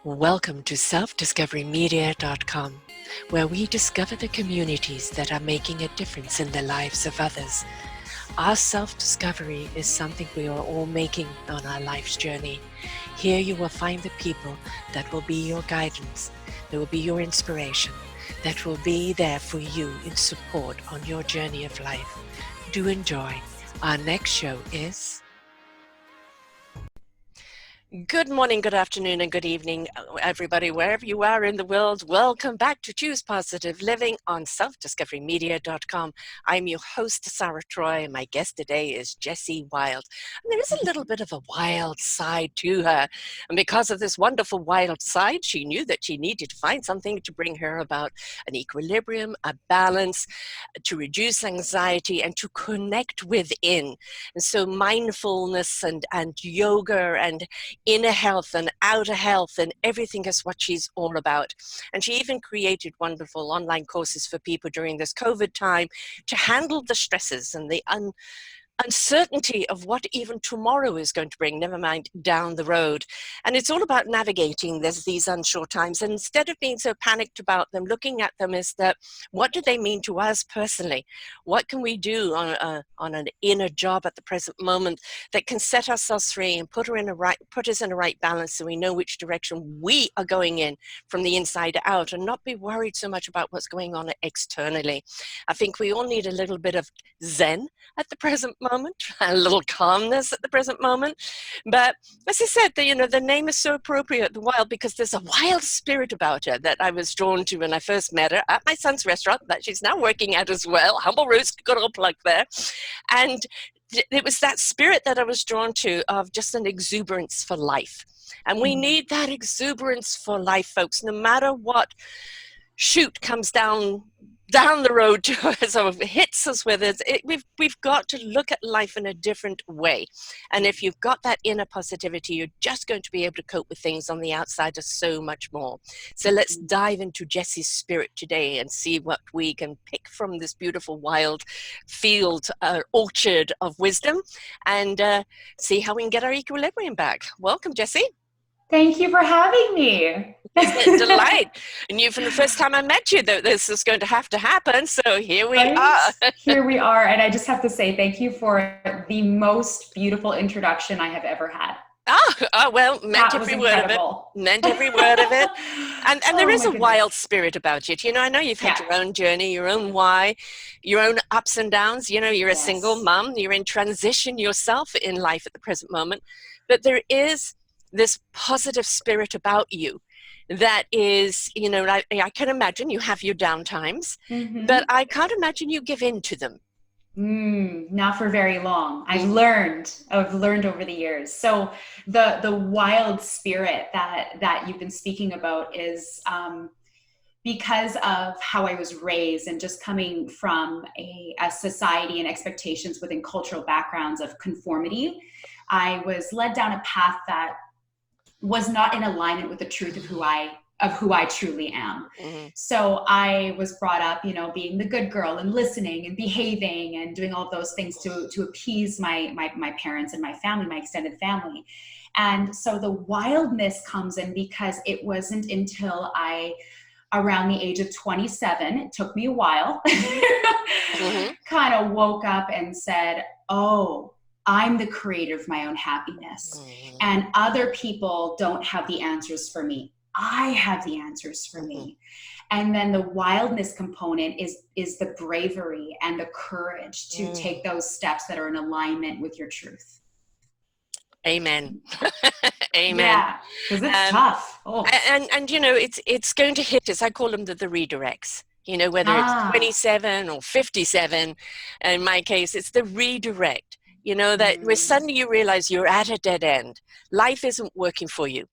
Welcome to selfdiscoverymedia.com, where we discover the communities that are making a difference in the lives of others. Our self-discovery is something we are all making on our life's journey. Here you will find the people that will be your guidance, that will be your inspiration, that will be there for you in support on your journey of life. Do enjoy. Our next show is... Good morning, good afternoon, and good evening, everybody, wherever you are in the world. Welcome back to Choose Positive Living on selfdiscoverymedia.com. I'm your host, Sarah Troy, and my guest today is Jessie Wild. And there is a little bit of a wild side to her. And because of this wonderful wild side, she knew that she needed to find something to bring her about an equilibrium, a balance, to reduce anxiety, and to connect within. And so mindfulness and yoga and inner health and outer health and everything is what she's all about. And she even created wonderful online courses for people during this COVID time to handle the stresses and the uncertainty of what even tomorrow is going to bring, never mind down the road. And it's all about navigating these unsure times. And instead of being so panicked about them, looking at them as that, what do they mean to us personally? What can we do on an inner job at the present moment that can set ourselves free and put us in a right balance so we know which direction we are going in from the inside out and not be worried so much about what's going on externally. I think we all need a little bit of Zen at the present moment, a little calmness at the present moment. But as I said, the name is so appropriate, the wild, because there's a wild spirit about her that I was drawn to when I first met her at my son's restaurant that she's now working at as well. Humble Roost, good old plug there. And it was that spirit that I was drawn to, of just an exuberance for life. And we need that exuberance for life, folks, no matter what shoot comes down the road to us or hits us with it. We've got to look at life in a different way. And if you've got that inner positivity, you're just going to be able to cope with things on the outside so much more. So let's dive into Jessie's spirit today and see what we can pick from this beautiful wild field, orchard of wisdom, and see how we can get our equilibrium back. Welcome, Jessie. Thank you for having me. It's a delight. I knew from the first time I met you that this was going to have to happen. So here we are. Here we are. And I just have to say thank you for the most beautiful introduction I have ever had. Oh well, meant every word of it. Meant every word of it. And there is a wild spirit about it. I know you've had your own journey, your own why, your own ups and downs. You're a single mom. You're in transition yourself in life at the present moment. But there is this positive spirit about you that is, I can imagine you have your down times, but I can't imagine you give in to them. Not for very long. I've learned over the years. So the wild spirit that you've been speaking about is because of how I was raised and just coming from a society and expectations within cultural backgrounds of conformity. I was led down a path that was not in alignment with the truth of who I truly am. So I was brought up, being the good girl and listening and behaving and doing all of those things to appease my parents and my family, my extended family. And so the wildness comes in because it wasn't until around the age of 27, it took me a while, kind of woke up and said, oh, I'm the creator of my own happiness, and other people don't have the answers for me. I have the answers for me. And then the wildness component is the bravery and the courage to take those steps that are in alignment with your truth. Amen. Amen. Yeah, because it's tough. And it's going to hit us. I call them the redirects. Whether it's 27 or 57. In my case, it's the redirect. That where suddenly you realize you're at a dead end. Life isn't working for you.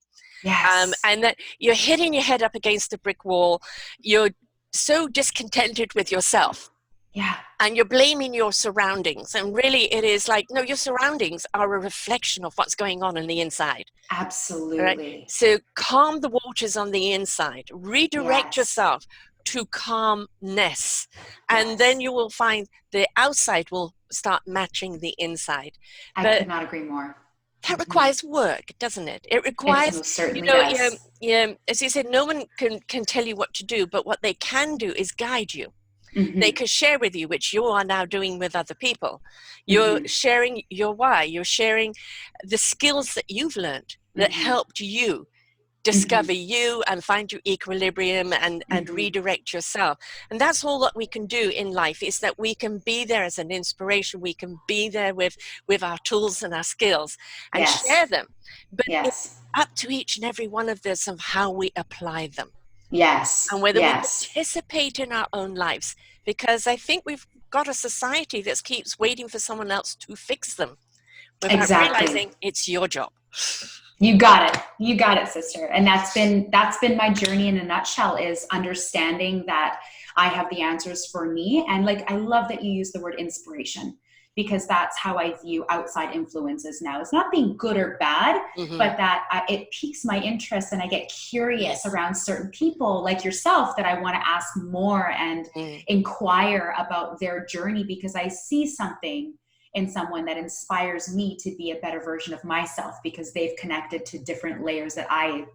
Yes. And that you're hitting your head up against a brick wall. You're so discontented with yourself. Yeah. And you're blaming your surroundings. And really it is like, no, your surroundings are a reflection of what's going on the inside. Absolutely. Right? So calm the waters on the inside. Redirect yourself to calmness. And then you will find the outside will start matching the inside. I could not agree more. that requires work, doesn't it? It It requires, most certainly does. as you said, no one can tell you what to do, but what they can do is guide you. They Mm-hmm. can share with you, which you are now doing with other people. You're Mm-hmm. sharing your why. You're sharing the skills that you've learned that Mm-hmm. helped you Mm-hmm. discover you and find your equilibrium and Mm-hmm. redirect yourself. And that's all that we can do in life, is that we can be there as an inspiration. We can be there with our tools and our skills and share Yes. them. But it's Yes. up to each and every one of us of how we apply them Yes. and whether we Yes. participate in our own lives. Because I think we've got a society that keeps waiting for someone else to fix them without Exactly. realizing it's your job. You got it. You got it, sister. And that's been my journey in a nutshell, is understanding that I have the answers for me. And like, I love that you use the word inspiration, because that's how I view outside influences now. It's not being good or bad, Mm-hmm. but that it piques my interest and I get curious Yes. around certain people like yourself, that I want to ask more and Mm. inquire about their journey, because I see something in someone that inspires me to be a better version of myself, because they've connected to different layers that I Right.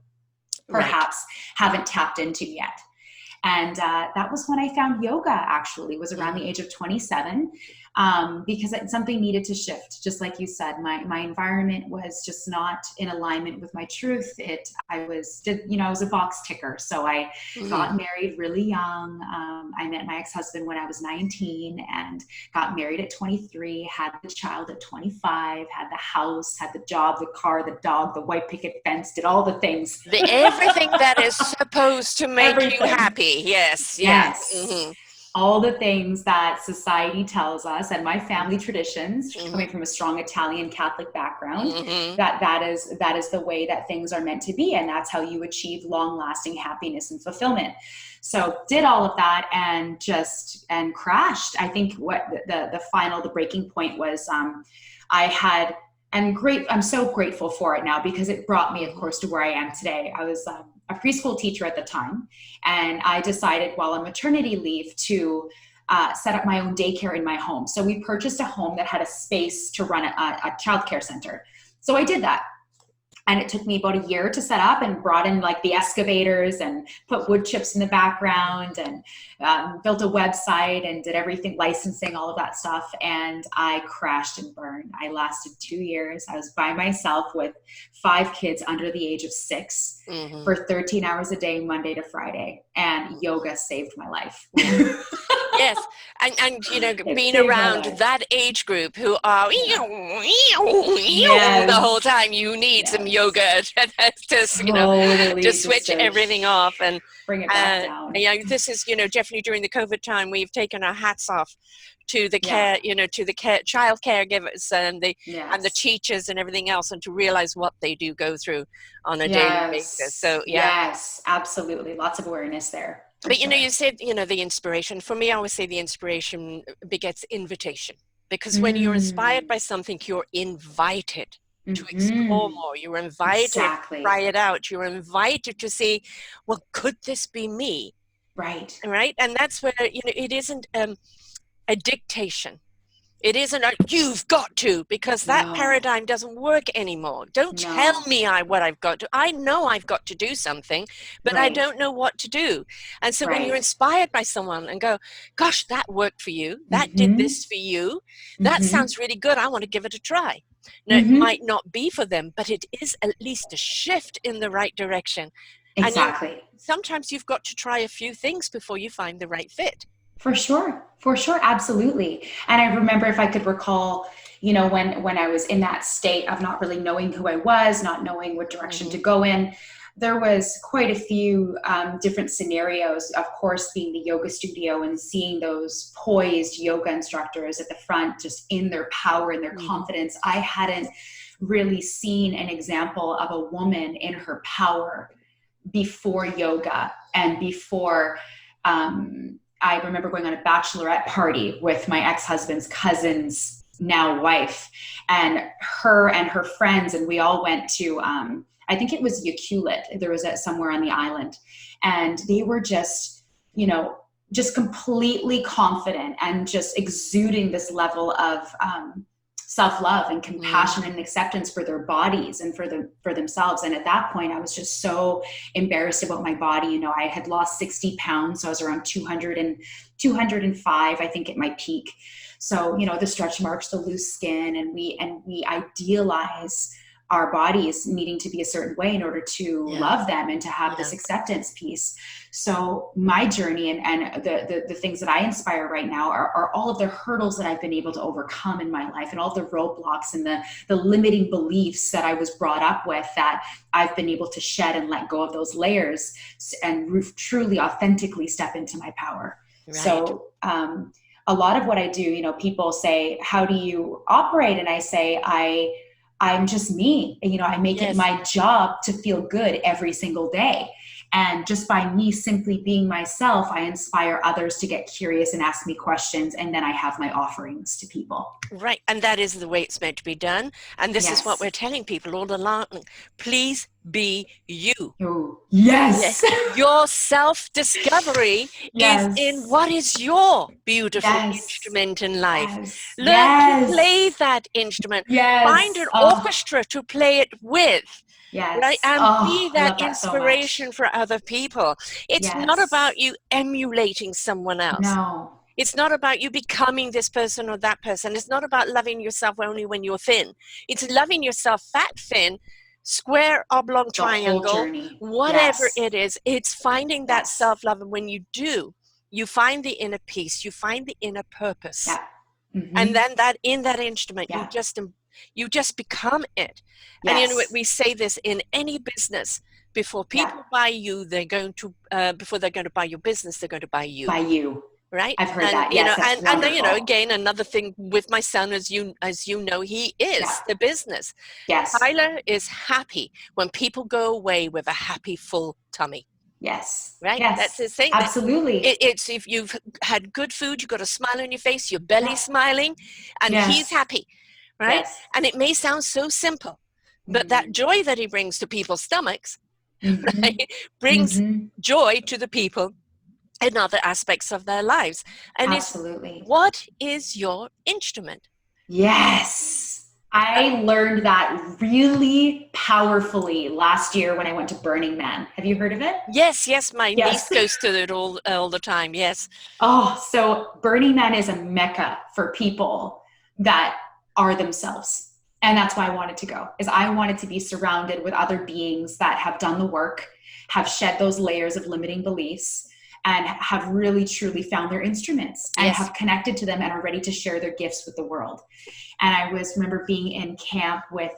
perhaps haven't tapped into yet. And that was when I found yoga, actually, was around the Mm. age of 27, because something needed to shift. Just like you said, my environment was just not in alignment with my truth. I was a box ticker. So I Mm. got married really young. I met my ex-husband when I was 19 and got married at 23, had the child at 25, had the house, had the job, the car, the dog, the white picket fence, did all the things. Everything that is supposed to make you Everything. happy. Yes, yes. Yes. Mm-hmm. All the things that society tells us, and my family traditions, Mm-hmm. coming from a strong Italian Catholic background, Mm-hmm. that is the way that things are meant to be, and that's how you achieve long-lasting happiness and fulfillment. So did all of that and crashed. I think what the breaking point was, I had, and great, I'm so grateful for it now, because it brought me, of Mm-hmm. course, to where I am today. I was a preschool teacher at the time, and I decided while on maternity leave to set up my own daycare in my home. So we purchased a home that had a space to run a childcare center. So I did that. And it took me about a year to set up and brought in like the excavators and put wood chips in the background and built a website and did everything, licensing, all of that stuff. And I crashed and burned. I lasted 2 years. I was by myself with 5 kids under the age of 6 Mm-hmm. for 13 hours a day, Monday to Friday. And yoga saved my life. Mm-hmm. Yes, and It being saved my around life. that age group who are Yeah. the whole Yes. time, you need some Yes. yoga to Totally, switch sister. everything off. And Bring it back down. this is definitely during the COVID time, we've taken our hats off to the Yeah. care, to the child caregivers and the Yes. teachers and everything else, and to realize what they do go through on a daily basis. Yes. So yeah. Yes. Absolutely. Lots of awareness there, for But sure. you said, the inspiration. For me, I always say the inspiration begets invitation. Because when you're inspired Mm. by something, you're invited to explore Mm-hmm. more. You're invited to try Exactly. it out. You're invited to see, well, could this be me? Right. Right? And that's where, it isn't a dictation. It isn't you've got to, because that No. paradigm doesn't work anymore. Don't tell No. me what I've got to. I know I've got to do something, but I Right. don't know what to do. And so when you're Right. inspired by someone and go, gosh, that worked for you, that did Mm-hmm. this for you, that Mm-hmm. sounds really good, I want to give it a try. Now, it Mm-hmm. might not be for them, but it is at least a shift in the right direction. And Exactly. sometimes you've got to try a few things before you find the right fit. For sure. For sure. Absolutely. And I remember, if I could recall, when I was in that state of not really knowing who I was, not knowing what direction to Mm-hmm. go in, there was quite a few different scenarios, of course, being the yoga studio and seeing those poised yoga instructors at the front, just in their power and their Mm-hmm. confidence. I hadn't really seen an example of a woman in her power before yoga and before, I remember going on a bachelorette party with my ex-husband's cousin's now wife, and her friends, and we all went to, I think it was Yakulit. There was somewhere on the island, and they were just, just completely confident and just exuding this level of self-love and compassion and acceptance for their bodies and for themselves. And at that point, I was just so embarrassed about my body. You know, I had lost 60 pounds. So I was around 205, I think, at my peak. So, you know, the stretch marks, the loose skin, and we idealize our bodies needing to be a certain way in order to love them and to have this acceptance piece. So my journey and the things that I inspire right now are all of the hurdles that I've been able to overcome in my life, and all the roadblocks and the limiting beliefs that I was brought up with, that I've been able to shed and let go of those layers and truly authentically step into my power. Right. So a lot of what I do, you know, people say, how do you operate? And I say, I'm just me. You know, I make it my job to feel good every single day. And just by me simply being myself, I inspire others to get curious and ask me questions. And then I have my offerings to people. Right. And that is the way it's meant to be done. And this is what we're telling people all along. Please be you. Oh, yes. Your self-discovery is in what is your beautiful instrument in life. Learn to play that instrument. Find an orchestra to play it with. Right? And be that inspiration for other people. It's not about you emulating someone else. No. It's not about you becoming this person or that person. It's not about loving yourself only when you're thin. It's loving yourself fat, thin, square, oblong, triangle, whatever it is. It's finding that self-love. And when you do, you find the inner peace, you find the inner purpose. And then that in that instrument, you just become it. And you know what, we say this in any business: before people buy you, they're going to before they're going to buy your business, they're going to buy you. Right? I've heard that. You know, and you know, again, another thing with my son, as you know, he is the business. Tyler is happy when people go away with a happy, full tummy. Right? That's his thing. Absolutely. It's if you've had good food, you've got a smile on your face, your belly's smiling, and he's happy. Right? And it may sound so simple, but that joy that he brings to people's stomachs right, brings joy to the people in other aspects of their lives. And what is your instrument? I learned that really powerfully last year when I went to Burning Man. Have you heard of it? Yes, my niece goes to it all the time, So Burning Man is a mecca for people that are themselves. And that's why I wanted to go, is I wanted to be surrounded with other beings that have done the work, have shed those layers of limiting beliefs, and have really truly found their instruments and have connected to them and are ready to share their gifts with the world. And I remember being in camp with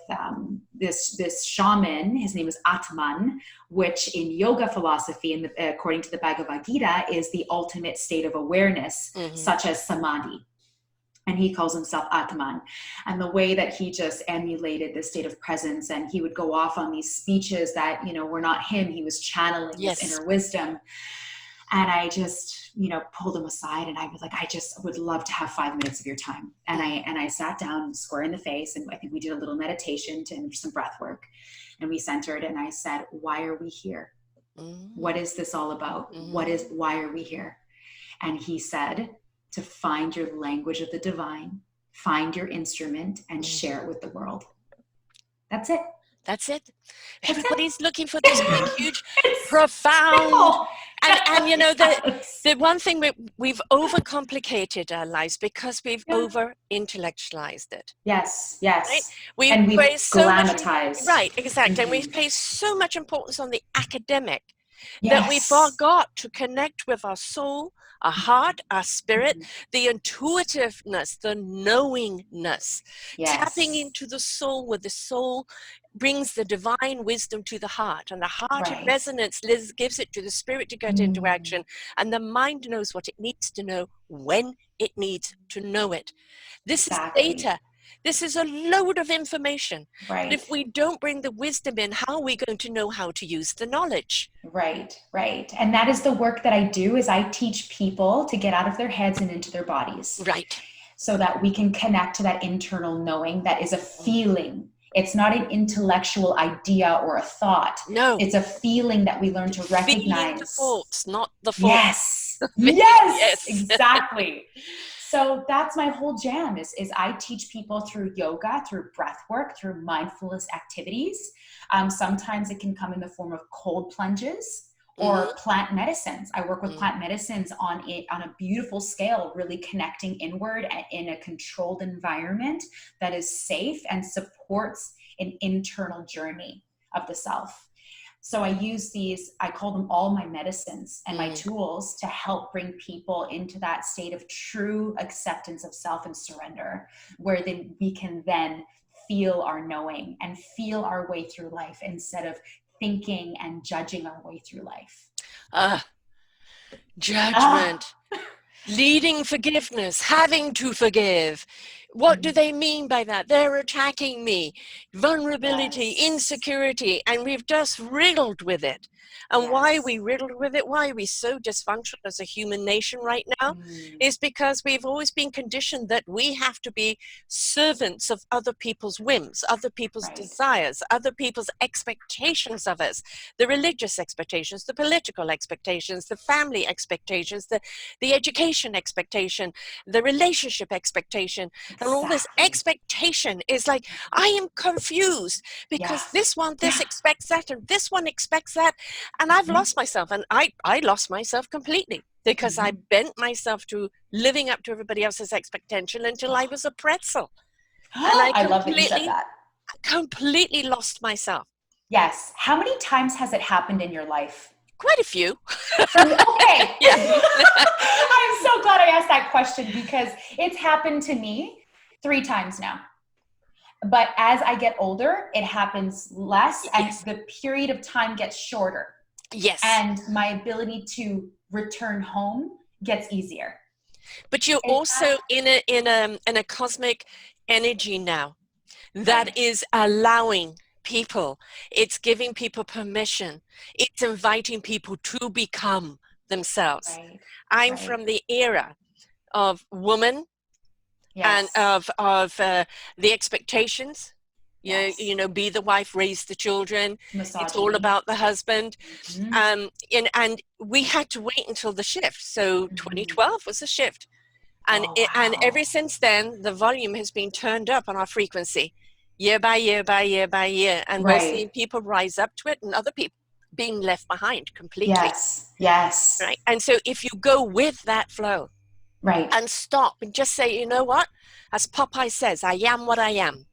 this shaman. His name is Atman, which in yoga philosophy, and according to the Bhagavad-Gita, is the ultimate state of awareness, such as Samadhi. And he calls himself Atman. And the way that he just emulated this state of presence, and he would go off on these speeches that, you know, were not him. He was channeling his inner wisdom. And I just, you know, pulled him aside and I was like, I just would love to have 5 minutes of your time. And I sat down square in the face, and I think we did a little meditation and some breath work, and we centered, and I said, why are we here? What is this all about? Why are we here? And he said, to find your language of the divine, find your instrument, and share it with the world. That's it. Everybody's looking for this big, huge, profound. And you know, the one thing we've overcomplicated our lives because we've over-intellectualized it. Right? We've glamatized. Right, exactly. And we place so much importance on the academic that we forgot to connect with our soul, our heart, our spirit, the intuitiveness, the knowingness, tapping into the soul, where the soul brings the divine wisdom to the heart, and the heart in resonance gives it to the spirit to get into action, and the mind knows what it needs to know when it needs to know it. This is data. This is a load of information. But if we don't bring the wisdom in, how are we going to know how to use the knowledge? Right. And that is the work that I do, is I teach people to get out of their heads and into their bodies. So that we can connect to that internal knowing that is a feeling. It's not an intellectual idea or a thought. No. It's a feeling that we learn to recognize. Feeling the thoughts, not the thoughts. Yes, exactly. So that's my whole jam is I teach people through yoga, through breath work, through mindfulness activities. Sometimes it can come in the form of cold plunges or plant medicines. I work with plant medicines on a beautiful scale, really connecting inward and in a controlled environment that is safe and supports an internal journey of the self. So I use these, I call them all my medicines and my tools to help bring people into that state of true acceptance of self and surrender, where then we can then feel our knowing and feel our way through life instead of thinking and judging our way through life. Judgment. Leading forgiveness, having to forgive. What do they mean by that? They're attacking me. Vulnerability, insecurity, and we've just riddled with it. And why are we riddled with it? Why are we so dysfunctional as a human nation right now? Is because we've always been conditioned that we have to be servants of other people's whims, other people's desires, other people's expectations of us, the religious expectations, the political expectations, the family expectations, the education expectation, the relationship expectation. And all this expectation is like, I am confused because this expects that and this one expects that. And I've lost myself, and I lost myself completely because I bent myself to living up to everybody else's expectation until I was a pretzel. And I love that you said that. Completely lost myself. Yes. How many times has it happened in your life? Quite a few. Okay. Yeah. I'm so glad I asked that question because it's happened to me 3 times now. But as I get older, it happens less and the period of time gets shorter. Yes. And my ability to return home gets easier. But you're also in a cosmic energy now that is allowing people. It's giving people permission. It's inviting people to become themselves. I'm from the era of woman and of the expectations. You know, be the wife, raise the children. Misogyny. It's all about the husband. And we had to wait until the shift. So 2012 was the shift. And and ever since then, the volume has been turned up on our frequency, year by year by year by year. And we're seeing people rise up to it and other people being left behind completely. Yes. Right. And so if you go with that flow and stop and just say, you know what, as Popeye says, I am what I am.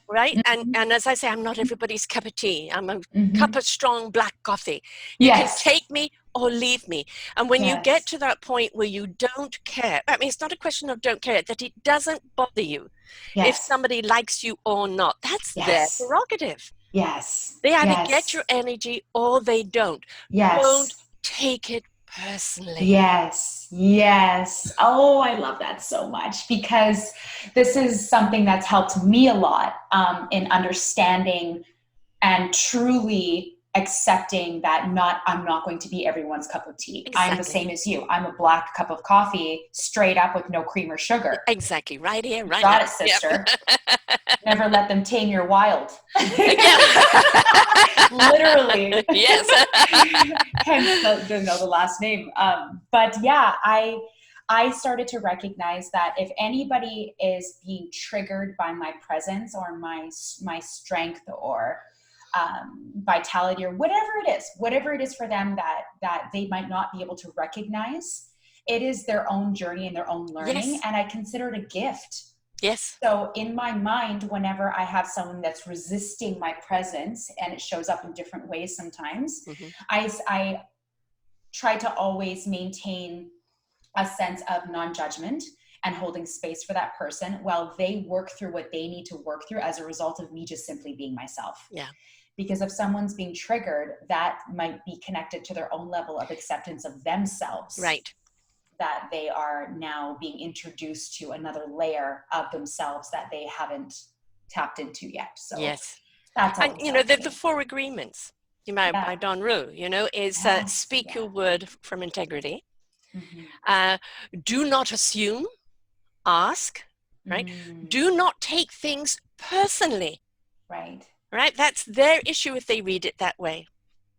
Right. And as I say, I'm not everybody's cup of tea. I'm a cup of strong black coffee. You can take me or leave me. And when you get to that point where you don't care, I mean, it's not a question of don't care, that it doesn't bother you if somebody likes you or not. That's their prerogative. They either get your energy or they don't. Don't take it personally. Yes. Oh, I love that so much because this is something that's helped me a lot in understanding and truly accepting that I'm not going to be everyone's cup of tea. I'm the same as you. I'm a black cup of coffee straight up with no cream or sugar. Exactly. Right here, right Got now. it, sister. Never let them tame your wild. Literally. Yes. Hence the last name. But yeah, I started to recognize that if anybody is being triggered by my presence or my strength or vitality or whatever it is for them that they might not be able to recognize, it is their own journey and their own learning. And I consider it a gift. Yes. So in my mind, whenever I have someone that's resisting my presence, and it shows up in different ways sometimes, I try to always maintain a sense of non-judgment and holding space for that person while they work through what they need to work through as a result of me just simply being myself. Yeah. Because if someone's being triggered, that might be connected to their own level of acceptance of themselves. Right. That they are now being introduced to another layer of themselves that they haven't tapped into yet. So that's all. And you know, the 4 agreements by Don Rue, you know, is speak your word from integrity. Do not assume, ask, right? Do not take things personally. Right. Right? That's their issue if they read it that way.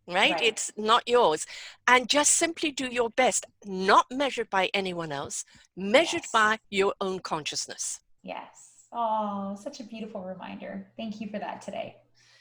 right? Right. It's not yours. And just simply do your best, not measured by anyone else, measured Yes. by your own consciousness. Yes. Oh, such a beautiful reminder. Thank you for that today.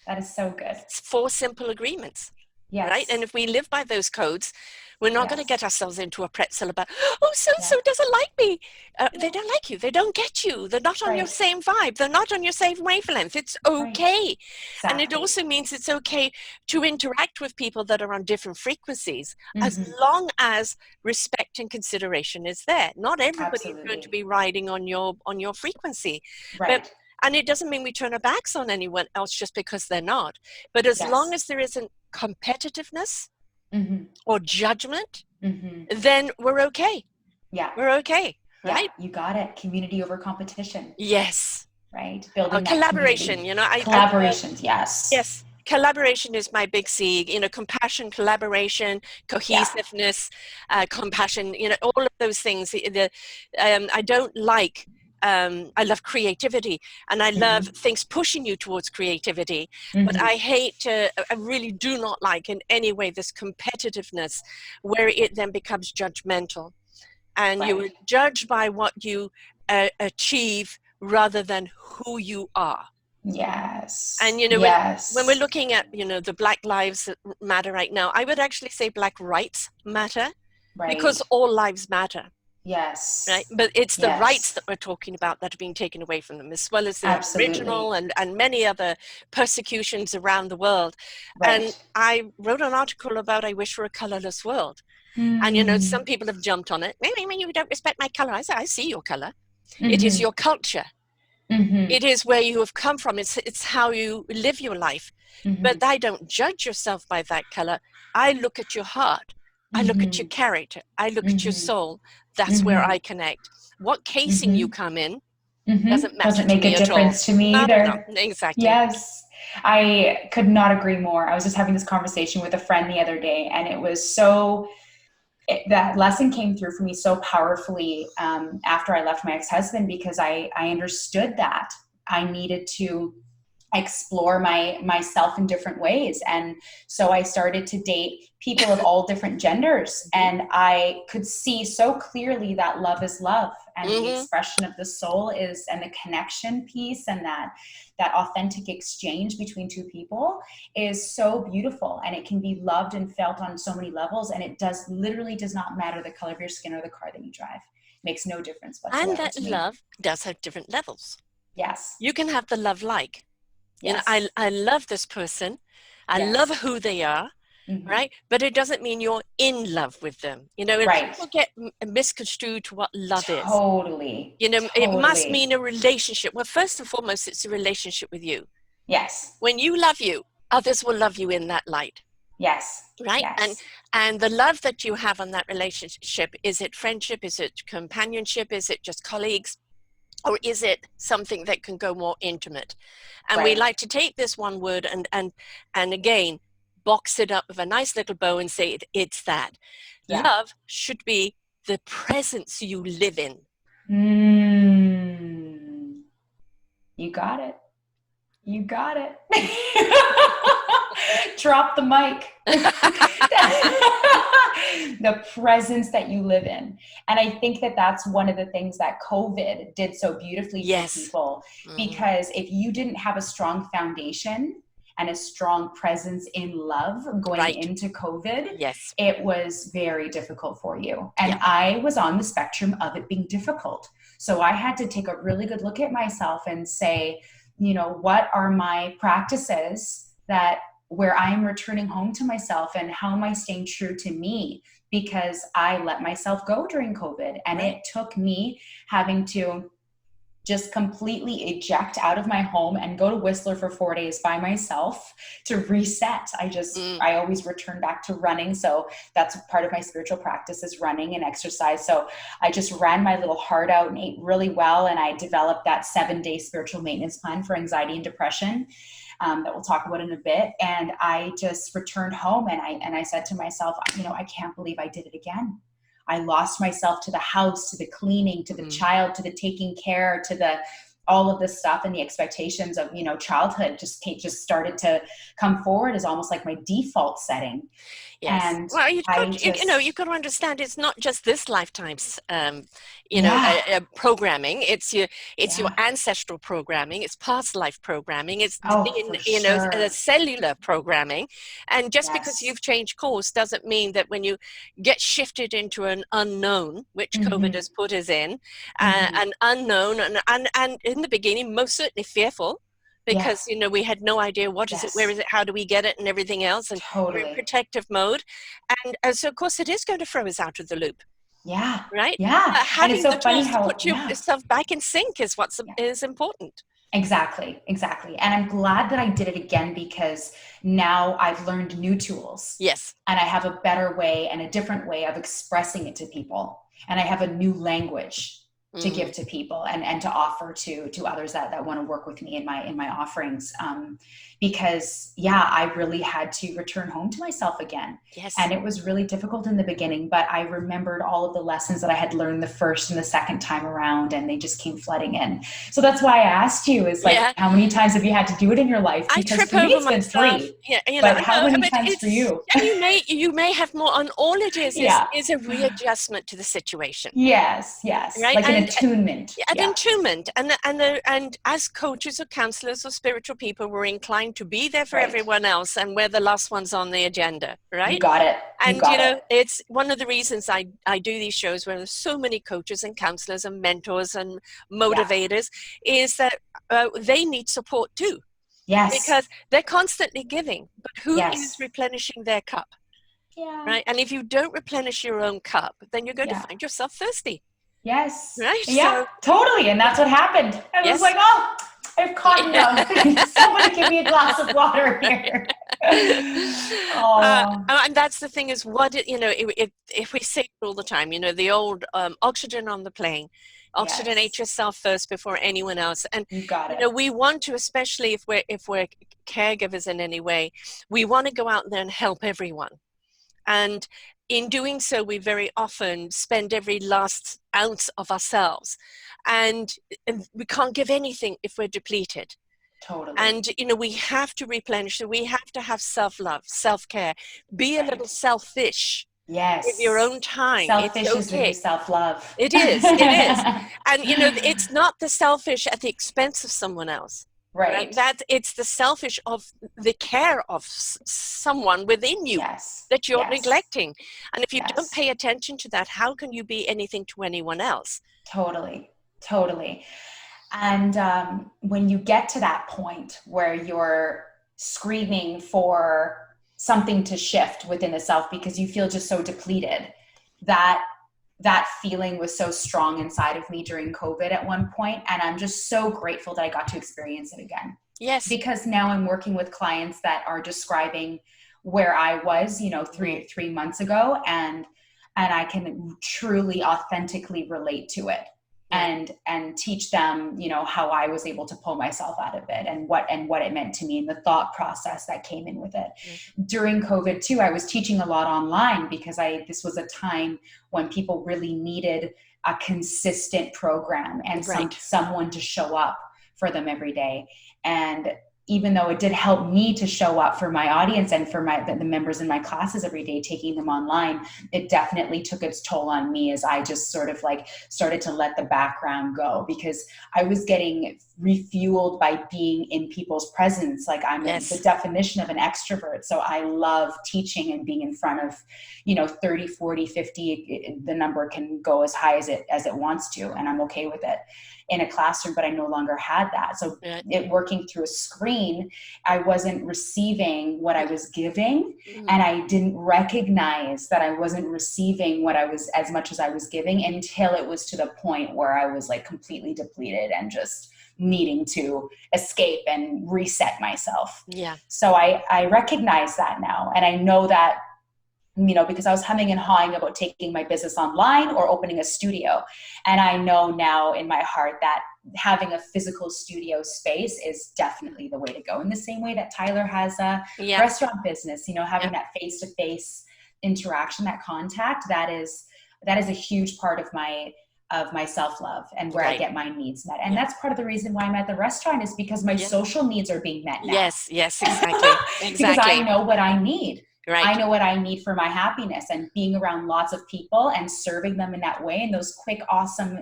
That is so good. It's 4 simple agreements, right? And Yes. if we live by those codes, we're not going to Yes. get ourselves into a pretzel about, oh, so-and-so Yeah. doesn't like me. They Yeah. don't like you. They don't get you. They're not on your Right. same vibe. They're not on your same wavelength. It's Right. okay. And it Exactly. also means it's okay to interact with people that are on different frequencies, as Mm-hmm. long as respect and consideration is there. Not everybody is going to Absolutely. be riding on your frequency. But Right. and it doesn't mean we turn our backs on anyone else just because they're not. But as long Yes. as there isn't competitiveness Mm-hmm. or judgment, Mm-hmm. then we're okay. Yeah. We're okay, Yeah. right? You got it. Community over competition, Yes. right? Building that Collaboration, community. you know, I Collaborations. Yes. yes, collaboration is my big C. You know, compassion, collaboration, Yeah. cohesiveness, compassion. You know, all of those things. I don't like. I love creativity, and I love Mm-hmm. things pushing you towards creativity. But Mm-hmm. I hate. I really do not like in any way this competitiveness, where it then becomes judgmental, and you are Right. judged by what you achieve rather than who you are. And, Yes. you know, when we're Yes. looking at, the Black Lives Matter right now, I would actually say Black rights matter, because Right. all lives matter, right? Yes. But it's the rights Yes. that we're talking about that are being taken away from them, as well as the Aboriginal Absolutely. and many other persecutions around the world. And Right. I wrote an article about I wish for a colorless world. And, some Mm. people have jumped on it. Maybe you don't respect my color. I say, I see your color. It is Mm-hmm. your culture. Mm-hmm. It is where you have come from. It's how you live your life. Mm-hmm. But I don't judge yourself by that color. I look at your heart. I look at your Mm-hmm. character. I look at your Mm-hmm. soul. That's where Mm-hmm. I connect. What casing you Mm-hmm. come in doesn't Mm-hmm. matter Doesn't to make a me at all. difference to me Not at all. either. Exactly. Yes. I could not agree more. I was just having this conversation with a friend the other day, and it was so that lesson came through for me so powerfully after I left my ex-husband, because I understood that I needed to explore myself in different ways. And so I started to date people of all different genders, Mm-hmm. and I could see so clearly that love is love, and the Mm-hmm. expression of the soul is, and the connection piece, and that authentic exchange between two people is so beautiful, and it can be loved and felt on so many levels. And it literally does not matter the color of your skin or the car that you drive. It makes no difference And whatsoever that to me. love does have different levels. Yes. You can have the love like, Yes. I love this person. I love Yes. who they are. Mm-hmm. Right? But it doesn't mean you're in love with them. And Right. people get misconstrued to what love is. Totally. It must Totally. mean a relationship. Well, first and foremost, it's a relationship with you. Yes. When you love you, others will love you in that light. Yes. Right? Yes. And the love that you have on that relationship, is it friendship? Is it companionship? Is it just colleagues? Or is it something that can go more intimate? And we Right. like to take this one word and again, box it up with a nice little bow and say it's that. Yeah. Love should be the presence you live in. You got it. You got it. Drop the mic. The presence that you live in. And I think that that's one of the things that COVID did so beautifully for people, because if you didn't have a strong foundation and a strong presence in love going into COVID, yes, it was very difficult for you. And yeah. I was on the spectrum of it being difficult. So I had to take a really good look at myself and say, what are my practices where I am returning home to myself, and how am I staying true to me? Because I let myself go during COVID, and it took me having to just completely eject out of my home and go to Whistler for 4 days by myself to reset. I always return back to running. So that's part of my spiritual practice, is running and exercise. So I just ran my little heart out and ate really well. And I developed that 7-day spiritual maintenance plan for anxiety and depression that we'll talk about in a bit. And I just returned home, and I said to myself, I can't believe I did it again. I lost myself to the house, to the cleaning, to the child, to the taking care, to the all of this stuff and the expectations of, childhood just started to come forward as almost like my default setting. Yes. And Well, you've I got, just, you've got to understand it's not just this lifetime's, yeah, programming. It's your yeah. ancestral programming. It's past life programming. It's, Oh, for sure. cellular programming. And just because Yes. you've changed course doesn't mean that when you get shifted into an unknown, which COVID Mm-hmm. has put us in, Mm-hmm. an unknown, and in the beginning, most certainly fearful, Yeah. because we had no idea what is it, where Yes. is it, how do we get it, and everything else, and we're in Totally. protective mode, and so of course it is going to throw us out of the loop, Yeah. right? Yeah. And it's Having so the funny tools to how, put yeah. yourself back in sync is Yeah. is important. Exactly. Exactly. And I'm glad that I did it again, because now I've learned new tools Yes. and I have a better way and a different way of expressing it to people. And I have a new language to give to people and to offer to others that want to work with me in my offerings. Because I really had to return home to myself again. Yes. And it was really difficult in the beginning, but I remembered all of the lessons that I had learned the first and the second time around, and they just came flooding in. So that's why I asked you, is like, Yeah. how many times have you had to do it in your life? I Because trip for me, over it's been myself. 3, Yeah, but I how know, many but times for it's, you? and you may have more, and all it Yeah. is a readjustment to the situation. Yes. Right. Like an attunement. An Yeah. attunement, and as coaches or counselors or spiritual people, we're inclined to be there for Right. everyone else, and we're the last ones on the agenda, right? You got it. And it's one of the reasons I do these shows where there's so many coaches and counselors and mentors and motivators, is that they need support too. Yes. Because they're constantly giving, but who is Yes. replenishing their cup? Yeah. Right? And if you don't replenish your own cup, then you're going to Yeah. find yourself thirsty. Yes. Right? Yeah, So, totally. And that's what happened. I was like, oh, I've caught enough. Somebody give me a glass of water here. And that's the thing, is if we say it all the time, the old oxygen on the plane, oxygenate yourself first before anyone else. And you got it. We want to, especially if we're caregivers in any way, we want to go out there and help everyone. And in doing so, we very often spend every last ounce of ourselves, and we can't give anything if we're depleted. Totally. And we have to replenish. So we have to have self-love, self-care, be a little selfish. Yes. With your own time. Selfish it's okay. Is the new self-love. It is. And it's not the selfish at the expense of someone else. Right. That it's the selfish of the care of someone within you that you're neglecting. And if you don't pay attention to that, how can you be anything to anyone else? Totally. And when you get to that point where you're screaming for something to shift within the self because you feel just so depleted, that feeling was so strong inside of me during COVID at one point. And I'm just so grateful that I got to experience it again. Yes. Because now I'm working with clients that are describing where I was, three months ago. And I can truly, authentically relate to it. And teach them, how I was able to pull myself out of it and what it meant to me and the thought process that came in with it. During COVID too, I was teaching a lot online because this was a time when people really needed a consistent program and someone to show up for them every day. And even though it did help me to show up for my audience and for the members in my classes every day, taking them online, it definitely took its toll on me as I just sort of started to let the background go, because I was getting refueled by being in people's presence. Like I'm the definition of an extrovert. So I love teaching and being in front of, 30, 40, 50, the number can go as high as it wants to. And I'm okay with it in a classroom, but I no longer had that. So working through a screen, I wasn't receiving what I was giving. And I didn't recognize that I wasn't receiving what I was, as much as I was giving, until it was to the point where I was like completely depleted and just needing to escape and reset myself. Yeah. So I recognize that now. And I know that, because I was humming and hawing about taking my business online or opening a studio. And I know now in my heart that having a physical studio space is definitely the way to go, in the same way that Tyler has a restaurant business, having that face-to-face interaction, that contact, that is a huge part of my of my self-love and where I Right. get my needs met. And that's part of the reason why I'm at the restaurant, is because my social needs are being met now. Yes, exactly. Because I know what I need. Right. I know what I need for my happiness, and being around lots of people and serving them in that way, and those quick, awesome,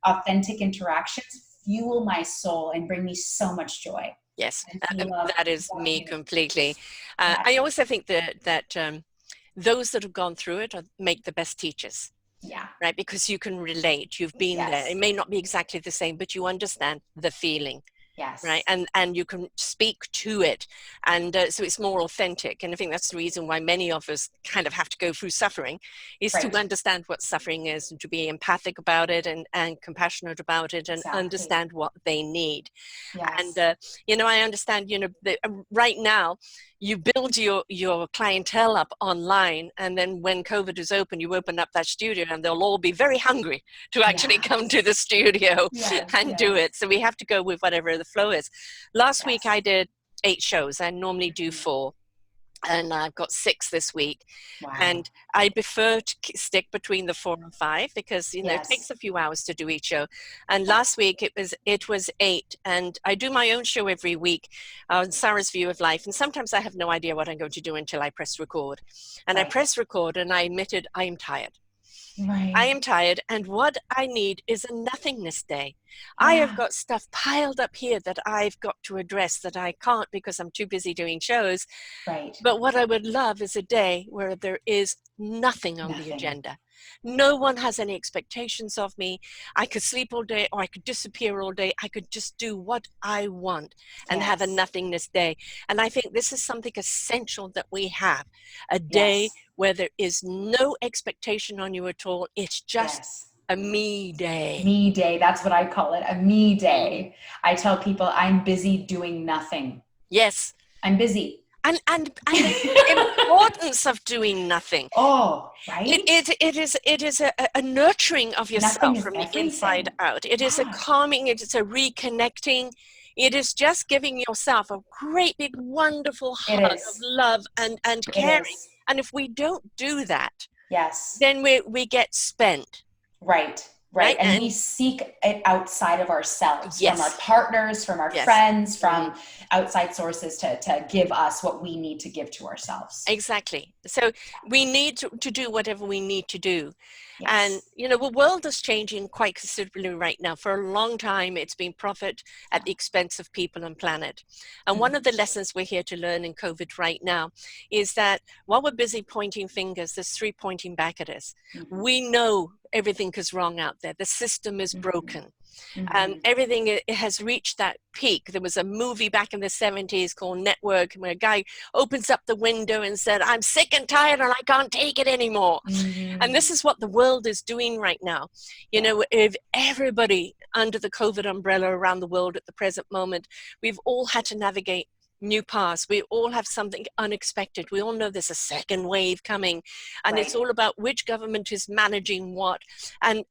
authentic interactions fuel my soul and bring me so much joy. Yes, Love, that is me completely. I also think that those that have gone through it make the best teachers. Yeah. Right, because you can relate. You've been there. It may not be exactly the same, but you understand the feeling. Yes. Right, and you can speak to it, and so it's more authentic. And I think that's the reason why many of us kind of have to go through suffering, is to understand what suffering is, and to be empathic about it, and compassionate about it, and understand what they need. Yes. And I understand, right now you build your clientele up online, and then when COVID is open, you open up that studio and they'll all be very hungry to actually come to the studio and do it. So we have to go with whatever the flow is. Last week I did 8 shows. I normally do 4. And I've got 6 this week. Wow. And I prefer to stick between the 4 and 5 because, it takes a few hours to do each show. And last week it was 8. And I do my own show every week on Sarah's View of Life. And sometimes I have no idea what I'm going to do until I press record. And I press record and I admitted I am tired. Right. I am tired, and what I need is a nothingness day. I have got stuff piled up here that I've got to address that I can't because I'm too busy doing shows. Right. But what I would love is a day where there is nothing on the agenda. No one has any expectations of me. I could sleep all day, or I could disappear all day. I could just do what I want and have a nothingness day. And I think this is something essential that we have, a day where there is no expectation on you at all. It's just a me day. Me day. That's what I call it. A me day. I tell people I'm busy doing nothing. Yes. I'm busy. And the importance of doing nothing. Oh, right. It is a nurturing of yourself from the inside out. It is a calming, it is a reconnecting. It is just giving yourself a great big wonderful hug of love and caring. And if we don't do that, then we get spent. Right. And we seek it outside of ourselves, from our partners, from our friends, from outside sources to give us what we need to give to ourselves. Exactly. So we need to do whatever we need to do. And, the world is changing quite considerably right now. For a long time, it's been profit at the expense of people and planet. And one of the lessons we're here to learn in COVID right now is that while we're busy pointing fingers, there's 3 pointing back at us. We know everything is wrong out there. The system is broken. Everything it has reached that peak. There was a movie back in the 70s called Network, where a guy opens up the window and said, I'm sick and tired and I can't take it anymore. And this is what the world is doing right now. If everybody under the COVID umbrella around the world at the present moment, we've all had to navigate new paths. We all have something unexpected. We all know there's a second wave coming, and it's all about which government is managing what, and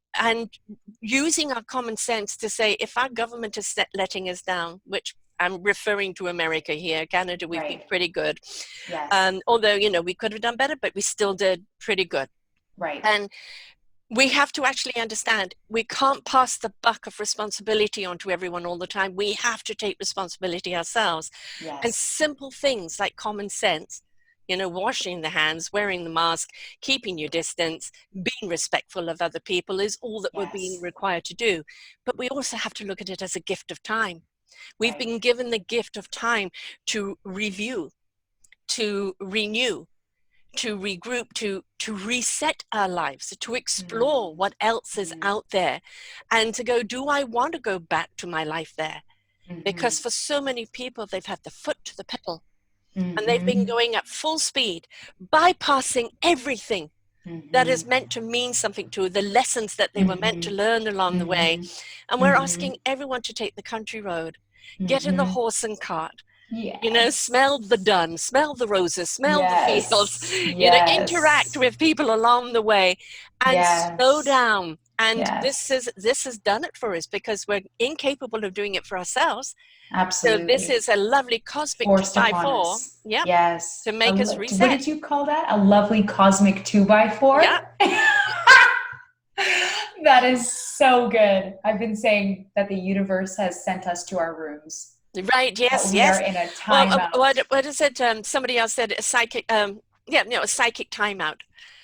using our common sense to say, if our government is letting us down, which I'm referring to America here, Canada, we've been pretty good. Although, we could have done better, but we still did pretty good. And we have to actually understand we can't pass the buck of responsibility onto everyone all the time. We have to take responsibility ourselves. And simple things like common sense, washing the hands, wearing the mask, keeping your distance, being respectful of other people is all that we're being required to do. But we also have to look at it as a gift of time. We've been given the gift of time to review, to renew, to regroup, to reset our lives, to explore what else is out there, and to go, do I want to go back to my life there? Because for so many people, they've had the foot to the pedal, and they've been going at full speed, bypassing everything that is meant to mean something to the lessons that they were meant to learn along the way. And we're asking everyone to take the country road, get in the horse and cart, smell the dun, smell the roses, smell the fields, interact with people along the way, and slow down. And this has done it for us because we're incapable of doing it for ourselves. Absolutely. So this is a lovely cosmic 2x4. Yes. To make us reset. What did you call that? A lovely cosmic 2x4? Yeah. That is so good. I've been saying that the universe has sent us to our rooms. Right, That yes, we yes. are in a Well, timeout. what is it? Somebody else said a psychic, yeah, no, a psychic timeout.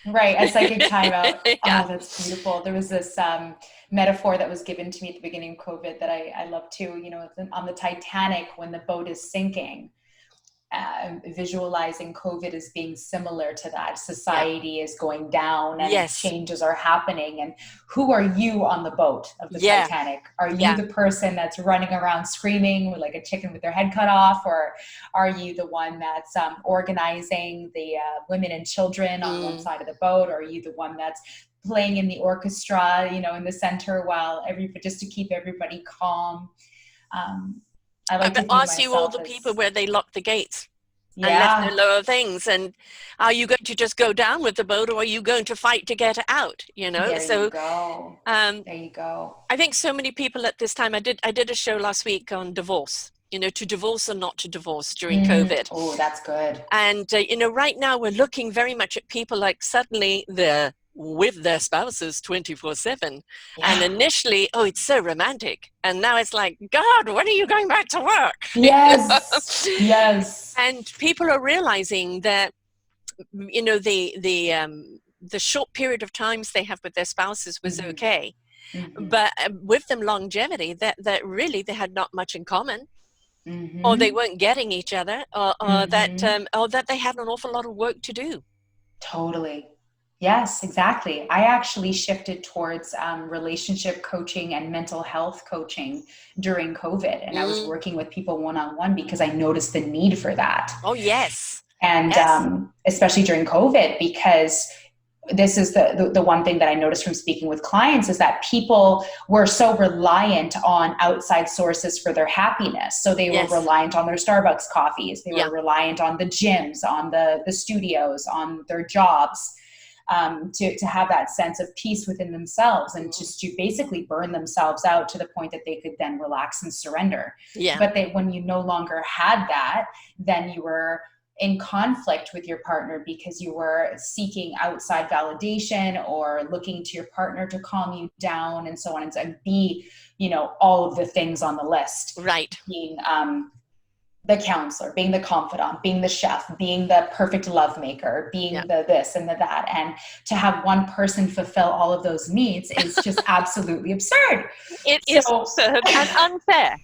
Right, a psychic timeout. Yeah. Oh, that's beautiful. There was this metaphor that was given to me at the beginning of COVID that I love too. You know, on the Titanic, when the boat is sinking, visualizing COVID as being similar to that. Yeah. Society is going down and Yes. changes are happening. And who are you on the boat of the Yeah. Titanic? Are you Yeah. the person that's running around screaming with like a chicken with their head cut off? Or are you the one that's organizing the women and children on one Mm. side of the boat? Or are you the one that's playing in the orchestra, you know, in the center while just to keep everybody calm? I like to I've view asked you all myself the people as, where they locked the gates and left their yeah, lower things, and are you going to just go down with the boat, or are you going to fight to get out? You know, there you so go. um, There you go. I think so many people at this time. I did a show last week on divorce. You know, to divorce or not to divorce during COVID. Oh, that's good. And, you know, right now we're looking very much at people like suddenly they're with their spouses 24/7. And Yeah. initially, oh, it's so romantic. And now it's like, God, when are you going back to work? Yes. Yes. And people are realizing that, you know, the short period of times they have with their spouses was Mm-hmm. okay. Mm-hmm. But with them longevity, that really they had not much in common, or they Mm-hmm. weren't getting each other, Mm-hmm. or that they had an awful lot of work to do. Totally. Yes, exactly. I actually shifted towards relationship coaching and mental health coaching during COVID. And I was Mm. working with people one on one because I noticed the need for that. Oh, yes. And Yes. especially during COVID, because this is the one thing that I noticed from speaking with clients is that people were so reliant on outside sources for their happiness. So they were Yes. reliant on their Starbucks coffees. They were Yeah. reliant on the gyms, on the studios, on their jobs, to have that sense of peace within themselves and just to basically burn themselves out to the point that they could then relax and surrender. Yeah. But when you no longer had that, then you were in conflict with your partner because you were seeking outside validation or looking to your partner to calm you down and so on and be, you know, all of the things on the list. Right. Being the counselor, being the confidant, being the chef, being the perfect love maker, being the this and the that. And to have one person fulfill all of those needs is just absolutely absurd. It is absurd and unfair.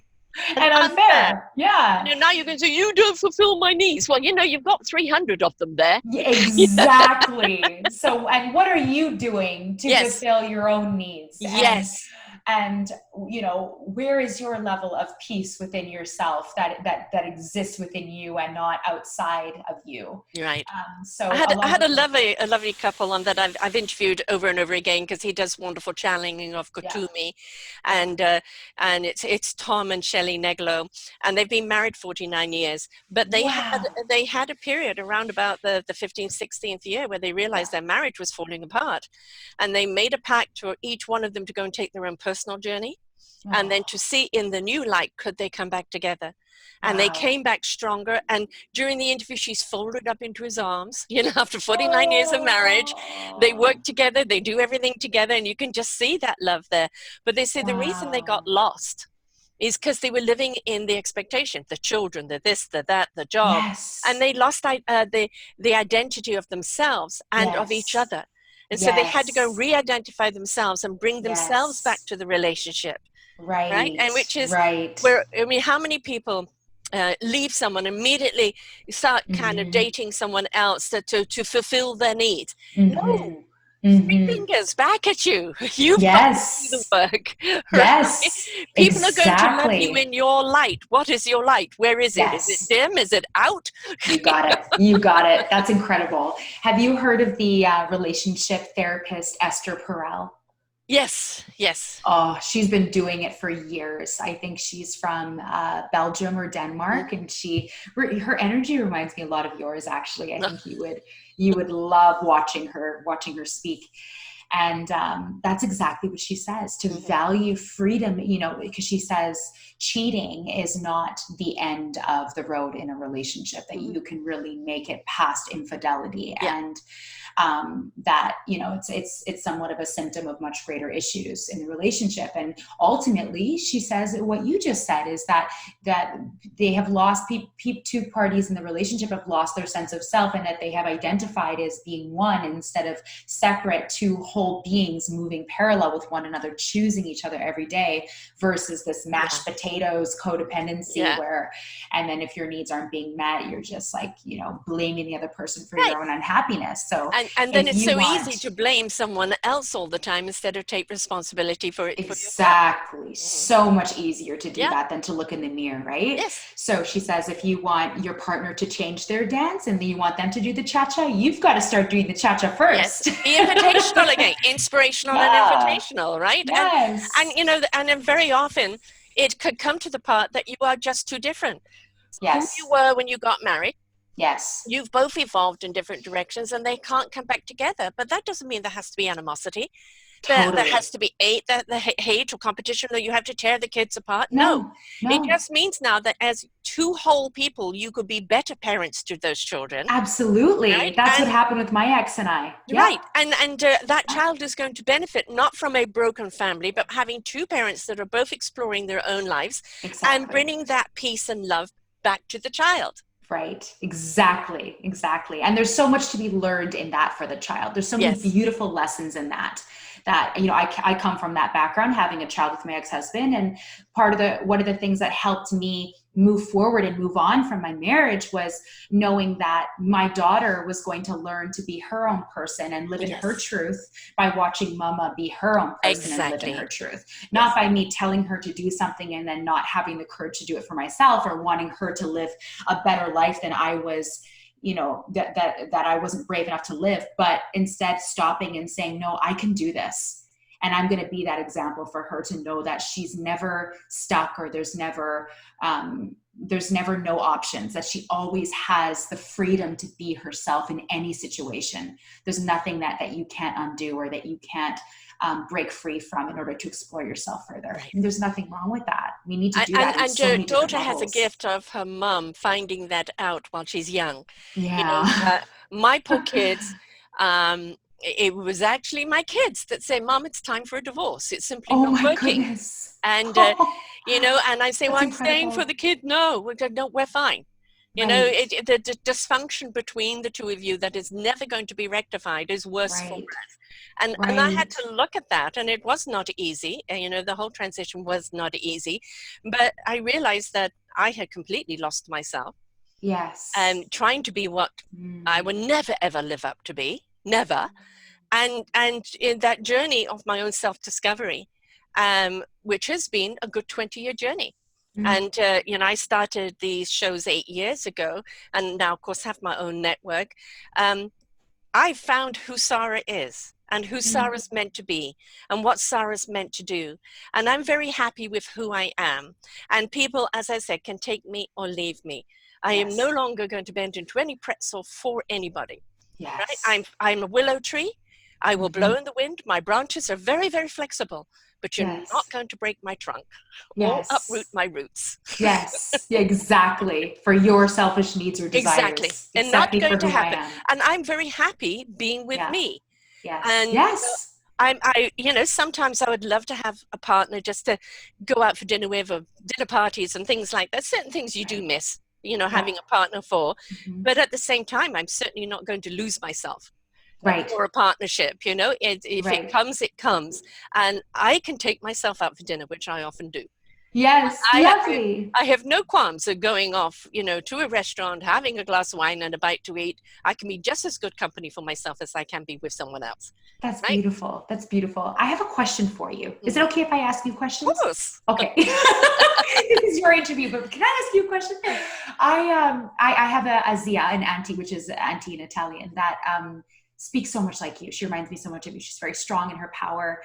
And unfair. Yeah. You know, now you're going to say, you don't fulfill my needs. Well, you know, you've got 300 of them there. Yeah, exactly. So, and what are you doing to fulfill your own needs? Yes. And you know, where is your level of peace within yourself that exists within you and not outside of you? Right. So I had a lovely couple on that I've interviewed over and over again, because he does wonderful channeling of Kutumi, and it's Tom and Shelly Neglo, and they've been married 49 years, but they had a period around about the 15th, 16th year where they realized their marriage was falling apart, and they made a pact for each one of them to go and take their own personal journey, and then to see in the new light, could they come back together? And they came back stronger. And during the interview, she's folded up into his arms, you know, after 49 years of marriage. They work together, they do everything together, and you can just see that love there. But they say the reason they got lost is because they were living in the expectation, the children, the this, the that, the job. And they lost the identity of themselves and of each other. And so they had to go re-identify themselves and bring themselves back to the relationship. Right. And which is where, I mean, how many people leave someone, immediately start kind of dating someone else to fulfill their needs? No. Three fingers back at you. You've got to do the work. Right? People are going to love you in your light. What is your light? Where is it? Is it dim? Is it out? You got it. You got it. That's incredible. Have you heard of the relationship therapist Esther Perel? Yes, yes. Oh, she's been doing it for years. I think she's from Belgium or Denmark, and her energy reminds me a lot of yours. Actually, I think you would love watching her speak. And that's exactly what she says, to Mm-hmm. value freedom, because she says cheating is not the end of the road in a relationship, that Mm-hmm. you can really make it past infidelity. Yeah. And that, it's somewhat of a symptom of much greater issues in the relationship. And ultimately, she says what you just said is that they have lost, two parties in the relationship have lost their sense of self, and that they have identified as being one instead of separate, two whole beings moving parallel with one another, choosing each other every day, versus this mashed potatoes codependency where, and then if your needs aren't being met, you're just like, blaming the other person for your own unhappiness. So and then it's so easy to blame someone else all the time instead of take responsibility for it. Exactly. So much easier to do that than to look in the mirror, right? Yes. So she says, if you want your partner to change their dance and you want them to do the cha-cha, you've got to start doing the cha-cha first. Yes. Be invitational again, inspirational and invitational, right? Yes. And then very often it could come to the part that you are just too different. Yes. Who you were when you got married. Yes. You've both evolved in different directions and they can't come back together. But that doesn't mean there has to be animosity. Totally. There has to be the hate or competition, that you have to tear the kids apart. No. It just means now that as two whole people, you could be better parents to those children. Absolutely. Right? That's what happened with my ex and I. Right. And that child is going to benefit not from a broken family, but having two parents that are both exploring their own lives and bringing that peace and love back to the child. Right. Exactly. And there's so much to be learned in that for the child. There's so many beautiful lessons in that I come from that background, having a child with my ex-husband. And one of the things that helped me move forward and move on from my marriage was knowing that my daughter was going to learn to be her own person and live in her truth by watching mama be her own person and live in her truth. Not by me telling her to do something and then not having the courage to do it for myself, or wanting her to live a better life than I was, that I wasn't brave enough to live, but instead stopping and saying, no, I can do this. And I'm going to be that example for her to know that she's never stuck, or there's never no options, that she always has the freedom to be herself in any situation. There's nothing that you can't undo, or that you can't break free from in order to explore yourself further. Right. And there's nothing wrong with that. We need to do that. And so your daughter has a gift of her mom finding that out while she's young. Yeah. My poor kids, it was actually my kids that say, Mom, it's time for a divorce. It's simply not working. Goodness. And, and I say, well, I'm staying for the kid. No, we're fine. The dysfunction between the two of you that is never going to be rectified is worse for wear. And I had to look at that, and it was not easy. The whole transition was not easy, but I realized that I had completely lost myself. Yes. And trying to be what I would never, ever live up to be, never. And in that journey of my own self-discovery, which has been a good 20-year journey. And, I started these shows 8 years ago, and now, of course, have my own network. I found who Sarah is and who Sarah's meant to be and what Sarah's meant to do. And I'm very happy with who I am. And people, as I said, can take me or leave me. I am no longer going to bend into any pretzel for anybody. Yes. Right? I'm a willow tree. I will blow in the wind. My branches are very, very flexible, but you're not going to break my trunk or uproot my roots. Yes, exactly. For your selfish needs or desires. Exactly. And not going to happen. And I'm very happy being with me. Yes. And sometimes I would love to have a partner just to go out for dinner with, or dinner parties and things like that. Certain things you do miss, having a partner for. But at the same time, I'm certainly not going to lose myself. For a partnership, if it comes, it comes. And I can take myself out for dinner, which I often do. Yes, lovely. I have no qualms of going off, to a restaurant, having a glass of wine and a bite to eat. I can be just as good company for myself as I can be with someone else. That's beautiful. That's beautiful. I have a question for you. Is it okay if I ask you questions? Of course. Okay. This is your interview, but can I ask you a question? I have a zia, an auntie, which is auntie in Italian, that speaks so much like you. She reminds me so much of you. She's very strong in her power,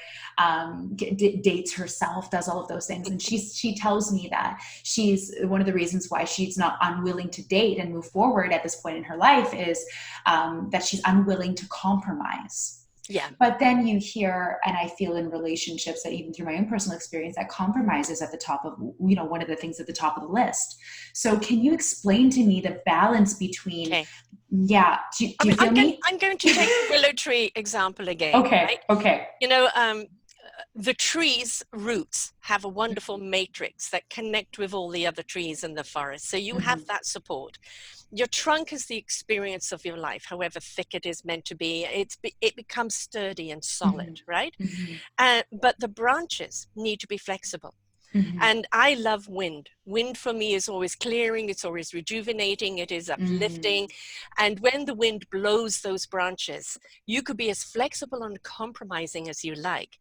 dates herself, does all of those things. And she tells me that she's one of the reasons why she's not unwilling to date and move forward at this point in her life is that she's unwilling to compromise. Yeah. But then you hear, and I feel in relationships that even through my own personal experience, that compromise is at the top of, one of the things at the top of the list. So can you explain to me the balance between, Okay. do you feel me? I'm going to take the willow tree example again. Okay. Right? Okay. The tree's roots have a wonderful matrix that connect with all the other trees in the forest. So you have that support. Your trunk is the experience of your life, however thick it is meant to be. It becomes sturdy and solid, right? But the branches need to be flexible. And I love wind. Wind for me is always clearing. It's always rejuvenating. It is uplifting. And when the wind blows those branches, you could be as flexible and compromising as you like.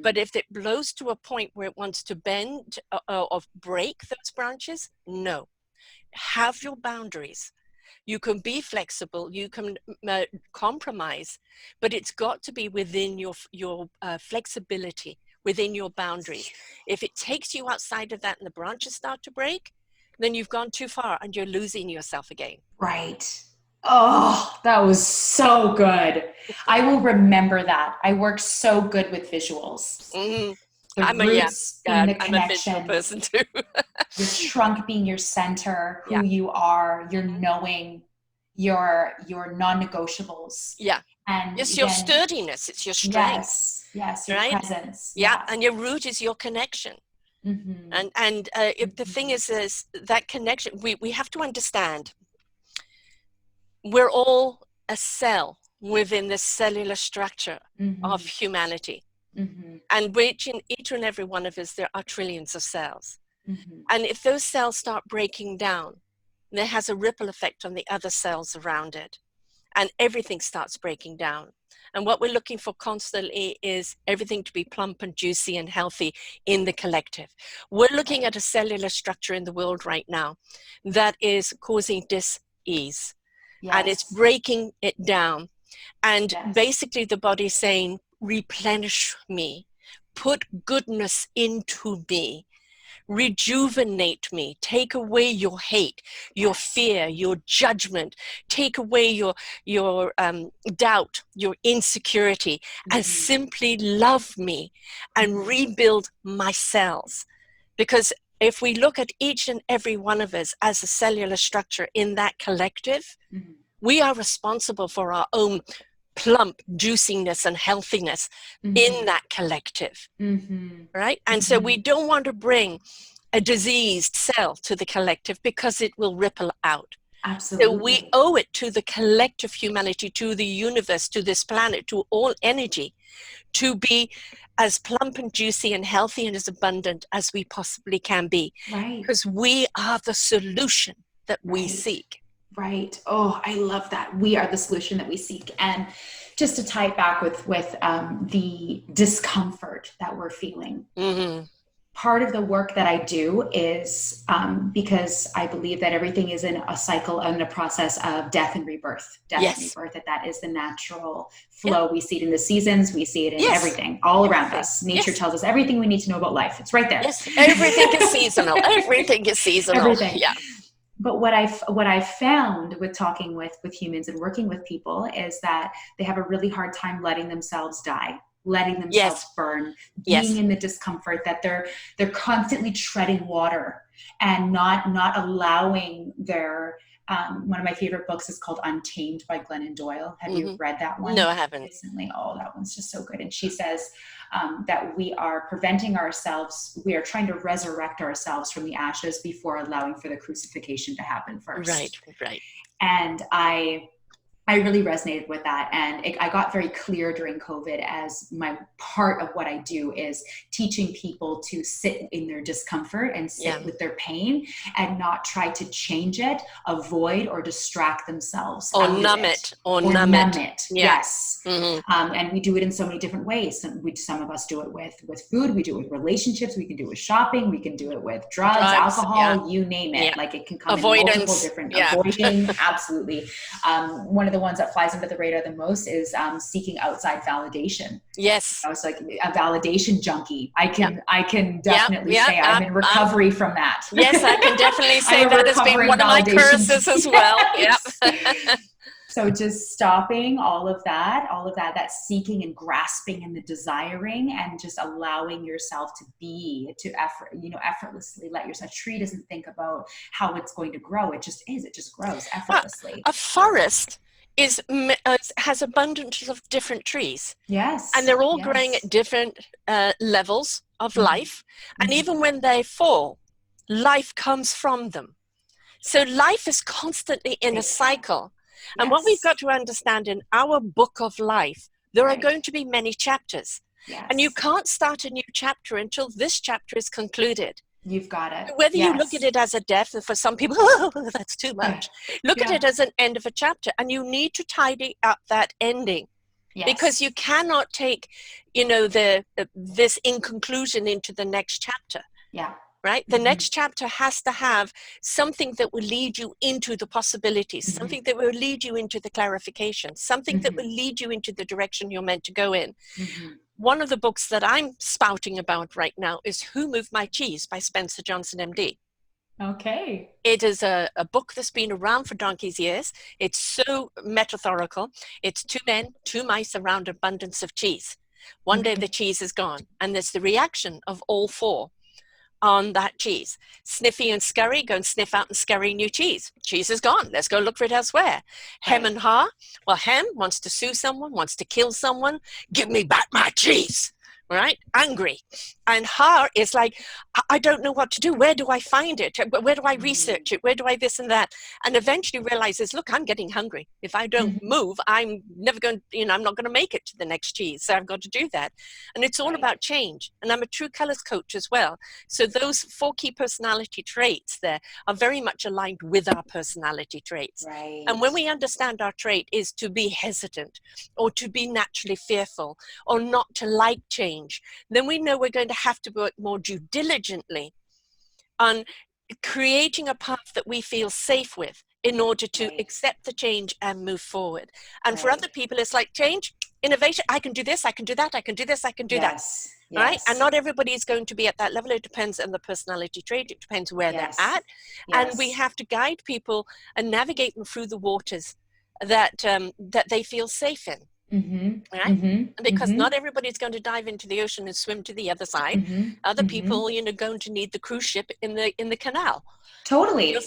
But if it blows to a point where it wants to bend or break those branches, no. Have your boundaries. You can be flexible, you can compromise, but it's got to be within your flexibility, within your boundaries. If it takes you outside of that and the branches start to break, then you've gone too far and you're losing yourself again. Right. Oh, that was so good. I will remember that. I work so good with visuals. I'm a visual person too. Your trunk being your center, who you are, your knowing, your non-negotiables. Yeah. And it's your sturdiness, it's your strength. Yes, your presence. Yeah, and your root is your connection. And the thing is that connection, we have to understand we're all a cell within the cellular structure of humanity. And which in each and every one of us, there are trillions of cells. And if those cells start breaking down, there has a ripple effect on the other cells around it. And everything starts breaking down. And what we're looking for constantly is everything to be plump and juicy and healthy in the collective. We're looking at a cellular structure in the world right now that is causing dis-ease. And it's breaking it down. And basically the body's saying, replenish me, put goodness into me, rejuvenate me, take away your hate, your fear, your judgment, take away your doubt, your insecurity, and simply love me and rebuild my cells. Because if we look at each and every one of us as a cellular structure in that collective, we are responsible for our own plump juiciness and healthiness in that collective, right? And so we don't want to bring a diseased cell to the collective because it will ripple out. Absolutely. So we owe it to the collective humanity, to the universe, to this planet, to all energy, to be as plump and juicy and healthy and as abundant as we possibly can be. Right. Because we are the solution that we seek. Right. Oh, I love that. We are the solution that we seek. And just to tie it back with the discomfort that we're feeling. Part of the work that I do is because I believe that everything is in a cycle and a process of death and rebirth. Death and rebirth, that is the natural flow. We see it in the seasons. We see it in everything all around us. Nature tells us everything we need to know about life. It's right there. Yes, everything is seasonal. Everything is seasonal. Everything. Yeah. But what I've found with talking with humans and working with people is that they have a really hard time letting themselves die, letting themselves burn, being in the discomfort, that they're constantly treading water and not allowing their one of my favorite books is called Untamed by Glennon Doyle. Have you read that one? No, I haven't. Recently. Oh, that one's just so good. And she says that we are preventing ourselves, we are trying to resurrect ourselves from the ashes before allowing for the crucifixion to happen first. Right. And I really resonated with that. And I got very clear during COVID as my part of what I do is teaching people to sit in their discomfort and sit with their pain and not try to change it, avoid or distract themselves. Or numb it. Numb it. Yes. And we do it in so many different ways. Some of us do it with food. We do it with relationships. We can do it with shopping. We can do it with drugs, alcohol, you name it. Like it can come in multiple different avoiding. Absolutely. One of the ones that flies under the radar the most is seeking outside validation. Yes. I was like a validation junkie. I can definitely say I'm in recovery from that. Yes, I can definitely say that has been one of my curses as well. Yep. So just stopping all of that seeking and grasping and the desiring, and just allowing yourself effortlessly let yourself. A tree doesn't think about how it's going to grow. It just grows effortlessly. A forest has abundance of different trees. Yes. And they're all growing at different levels of life. And even when they fall, life comes from them. So life is constantly in a cycle. And what we've got to understand in our book of life, there are going to be many chapters. And you can't start a new chapter until this chapter is concluded. You've got it. Whether you look at it as a death, and for some people, oh, that's too much. Look at it as an end of a chapter, and you need to tidy up that ending. Because you cannot take, this in conclusion into the next chapter. Yeah. Right? The next chapter has to have something that will lead you into the possibilities, something that will lead you into the clarification, something that will lead you into the direction you're meant to go in. One of the books that I'm spouting about right now is Who Moved My Cheese by Spencer Johnson, MD. Okay. It is a book that's been around for donkey's years. It's so metaphorical. It's two men, two mice around abundance of cheese. One day the cheese is gone, and there's the reaction of all four on that cheese. Sniffy and Scurry go and sniff out and scurry new cheese. Cheese is gone. Let's go look for it elsewhere. Hem and Ha. Well, Hem wants to sue someone, wants to kill someone. Give me back my cheese. Right? Angry. And Ha is like, I don't know what to do. Where do I find it? Where do I research it? Where do I this and that? And eventually realizes, look, I'm getting hungry. If I don't move, I'm never going, I'm not going to make it to the next cheese. So I've got to do that. And it's all about change. And I'm a true colors coach as well. So those 4 key personality traits there are very much aligned with our personality traits. Right. And when we understand our trait is to be hesitant or to be naturally fearful or not to like change, then we know we're going to have to work more diligently on creating a path that we feel safe with in order to accept the change and move forward. And for other people, it's like change, innovation. I can do this, I can do that, I can do this, I can do that. Right? And not everybody is going to be at that level. It depends on the personality trait. It depends where they're at. And we have to guide people and navigate them through the waters that they feel safe in. Right? Because not everybody's going to dive into the ocean and swim to the other side. Other people, going to need the cruise ship in the canal. Totally.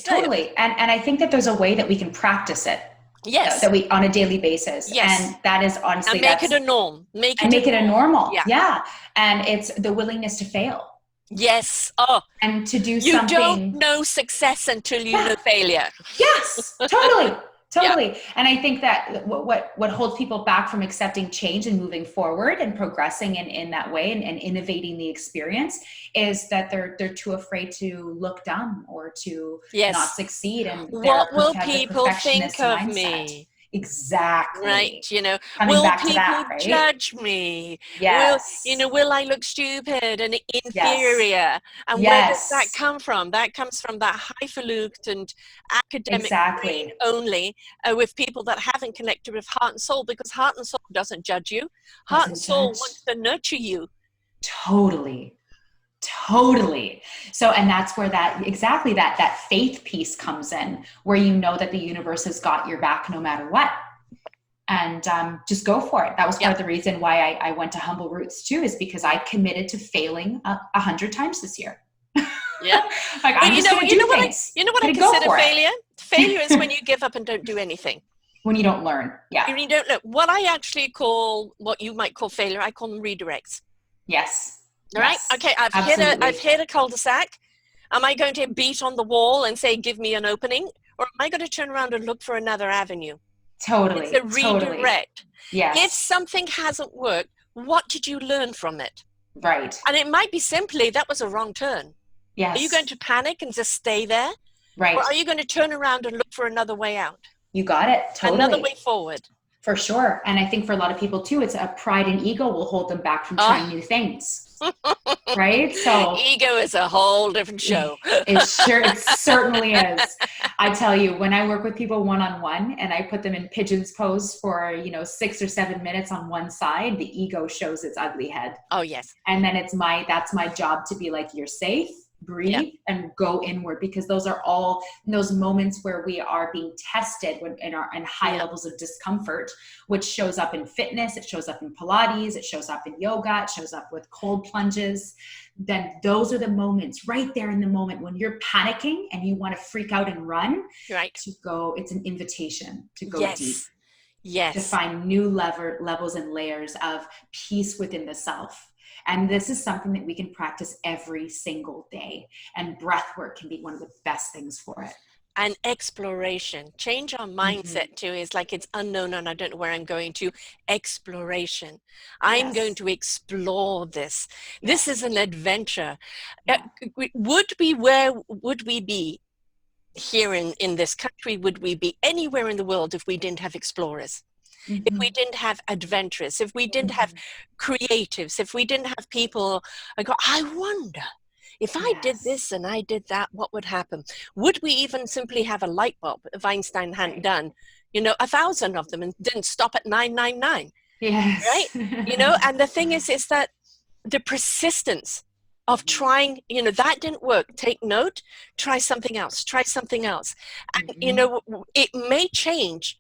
And I think that there's a way that we can practice it. Yes. That we on a daily basis. Yes. And that is honestly, and make it a norm. Make it a normal. Yeah. And it's the willingness to fail. Yes. Oh. And to do you something. You don't know success until you know failure. Yes, totally. Totally. And I think that what holds people back from accepting change and moving forward and progressing in that way and innovating the experience is that they're too afraid to look dumb or to not succeed. And what will people think of me? Exactly. Right. Coming will back people to that, right? judge me? Yes. Will I look stupid and inferior? And where does that come from? That comes from that highfalutin academic brain only with people that haven't connected with heart and soul, because heart and soul doesn't judge you. Heart and soul wants to nurture you. Totally. So, and that's where that faith piece comes in, where you know that the universe has got your back no matter what. And just go for it. That was part of the reason why I went to Humble Roots too, is because I committed to failing 100 times this year. Yeah. I'm just going to do things. You know what I consider failure? Failure is when you give up and don't do anything. When you don't learn. Yeah. When you don't learn. What I actually call, what you might call failure, I call them redirects. Yes. All right. Okay. I've hit a cul-de-sac. Am I going to beat on the wall and say, give me an opening? Or am I going to turn around and look for another avenue? Totally. It's a redirect. Yes. If something hasn't worked, what did you learn from it? Right. And it might be simply, that was a wrong turn. Yes. Are you going to panic and just stay there? Right. Or are you going to turn around and look for another way out? You got it. Totally. Another way forward. For sure. And I think for a lot of people too, it's a pride and ego will hold them back from trying new things. Right? So ego is a whole different show. It certainly is. I tell you, when I work with people one-on-one and I put them in pigeon's pose for, 6 or 7 minutes on one side, the ego shows its ugly head. Oh, yes. And then that's my job to be like, you're safe. breathe, and go inward, because those are all those moments where we are being tested when in high levels of discomfort, which shows up in fitness, it shows up in Pilates, it shows up in yoga, it shows up with cold plunges. Then those are the moments right there in the moment when you're panicking and you want to freak out and run, to go. It's an invitation to go deep. Yes. To find new levels and layers of peace within the self. And this is something that we can practice every single day. And breath work can be one of the best things for it. And exploration, change our mindset too. Is like, it's unknown and I don't know where I'm going to. Exploration. I'm going to explore this. This is an adventure. Would we be here in this country? Would we be anywhere in the world if we didn't have explorers? If we didn't have adventurers, if we didn't have creatives, if we didn't have people, I wonder, if I did this and I did that, what would happen? Would we even simply have a light bulb if Einstein hadn't done, 1,000 of them and didn't stop at 999? Yes. Right? And the thing is that the persistence of trying, that didn't work. Take note, try something else, And, it may change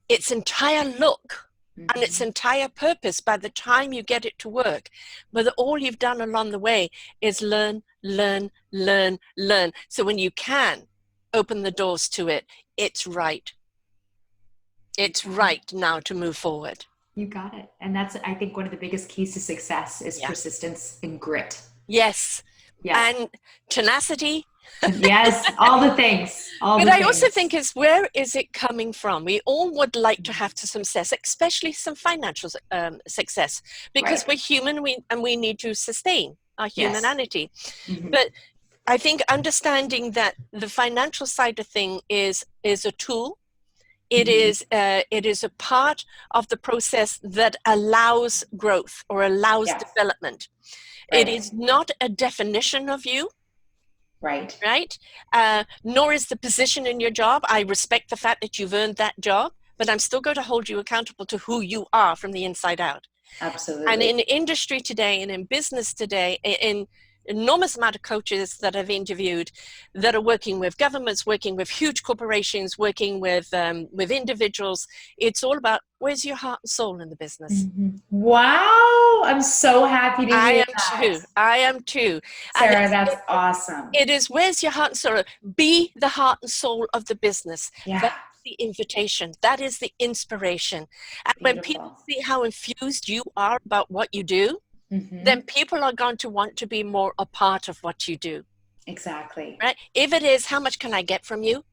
its entire look and its entire purpose by the time you get it to work. But all you've done along the way is learn. So when you can open the doors to it, it's right. It's right now to move forward. You got it. And that's, I think, one of the biggest keys to success is persistence and grit. Yes. And tenacity. Yes, all the things. But I also think where is it coming from? We all would like to have some success, especially some financial success, because we're human and we need to sustain our humanity. But I think understanding that the financial side of thing is a tool. It is a part of the process that allows growth or allows development. It is not a definition of you. Right. Nor is the position in your job. I respect the fact that you've earned that job, but I'm still going to hold you accountable to who you are from the inside out. Absolutely. And in industry today and in business today, in enormous amount of coaches that I've interviewed that are working with governments, working with huge corporations, working with individuals, it's all about, where's your heart and soul in the business? Wow. I'm so happy to hear that. I am too. Sarah, that's awesome. It is, where's your heart and soul? Be the heart and soul of the business. Yeah. That's the invitation. That is the inspiration. And when people see how infused you are about what you do, then people are going to want to be more a part of what you do. Exactly. Right? If it is, how much can I get from you?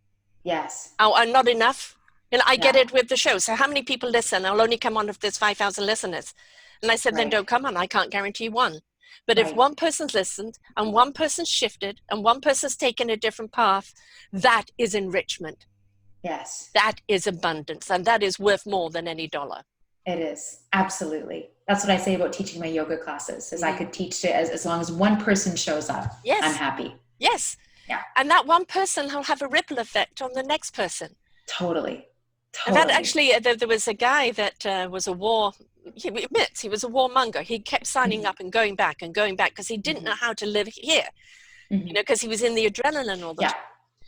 Yes. Oh, not enough? I get it with the show. So how many people listen? I'll only come on if there's 5,000 listeners. And I said, then don't come on. I can't guarantee one. But if one person's listened and one person's shifted and one person's taken a different path, that is enrichment. Yes. That is abundance. And that is worth more than any dollar. It is. Absolutely. That's what I say about teaching my yoga classes, is I could teach to as long as one person shows up, I'm happy. Yes. Yeah. And that one person will have a ripple effect on the next person. Totally. And that actually, there was a guy that was a war, he admits he was a warmonger. He kept signing up and going back because he didn't know how to live here, because he was in the adrenaline all the time.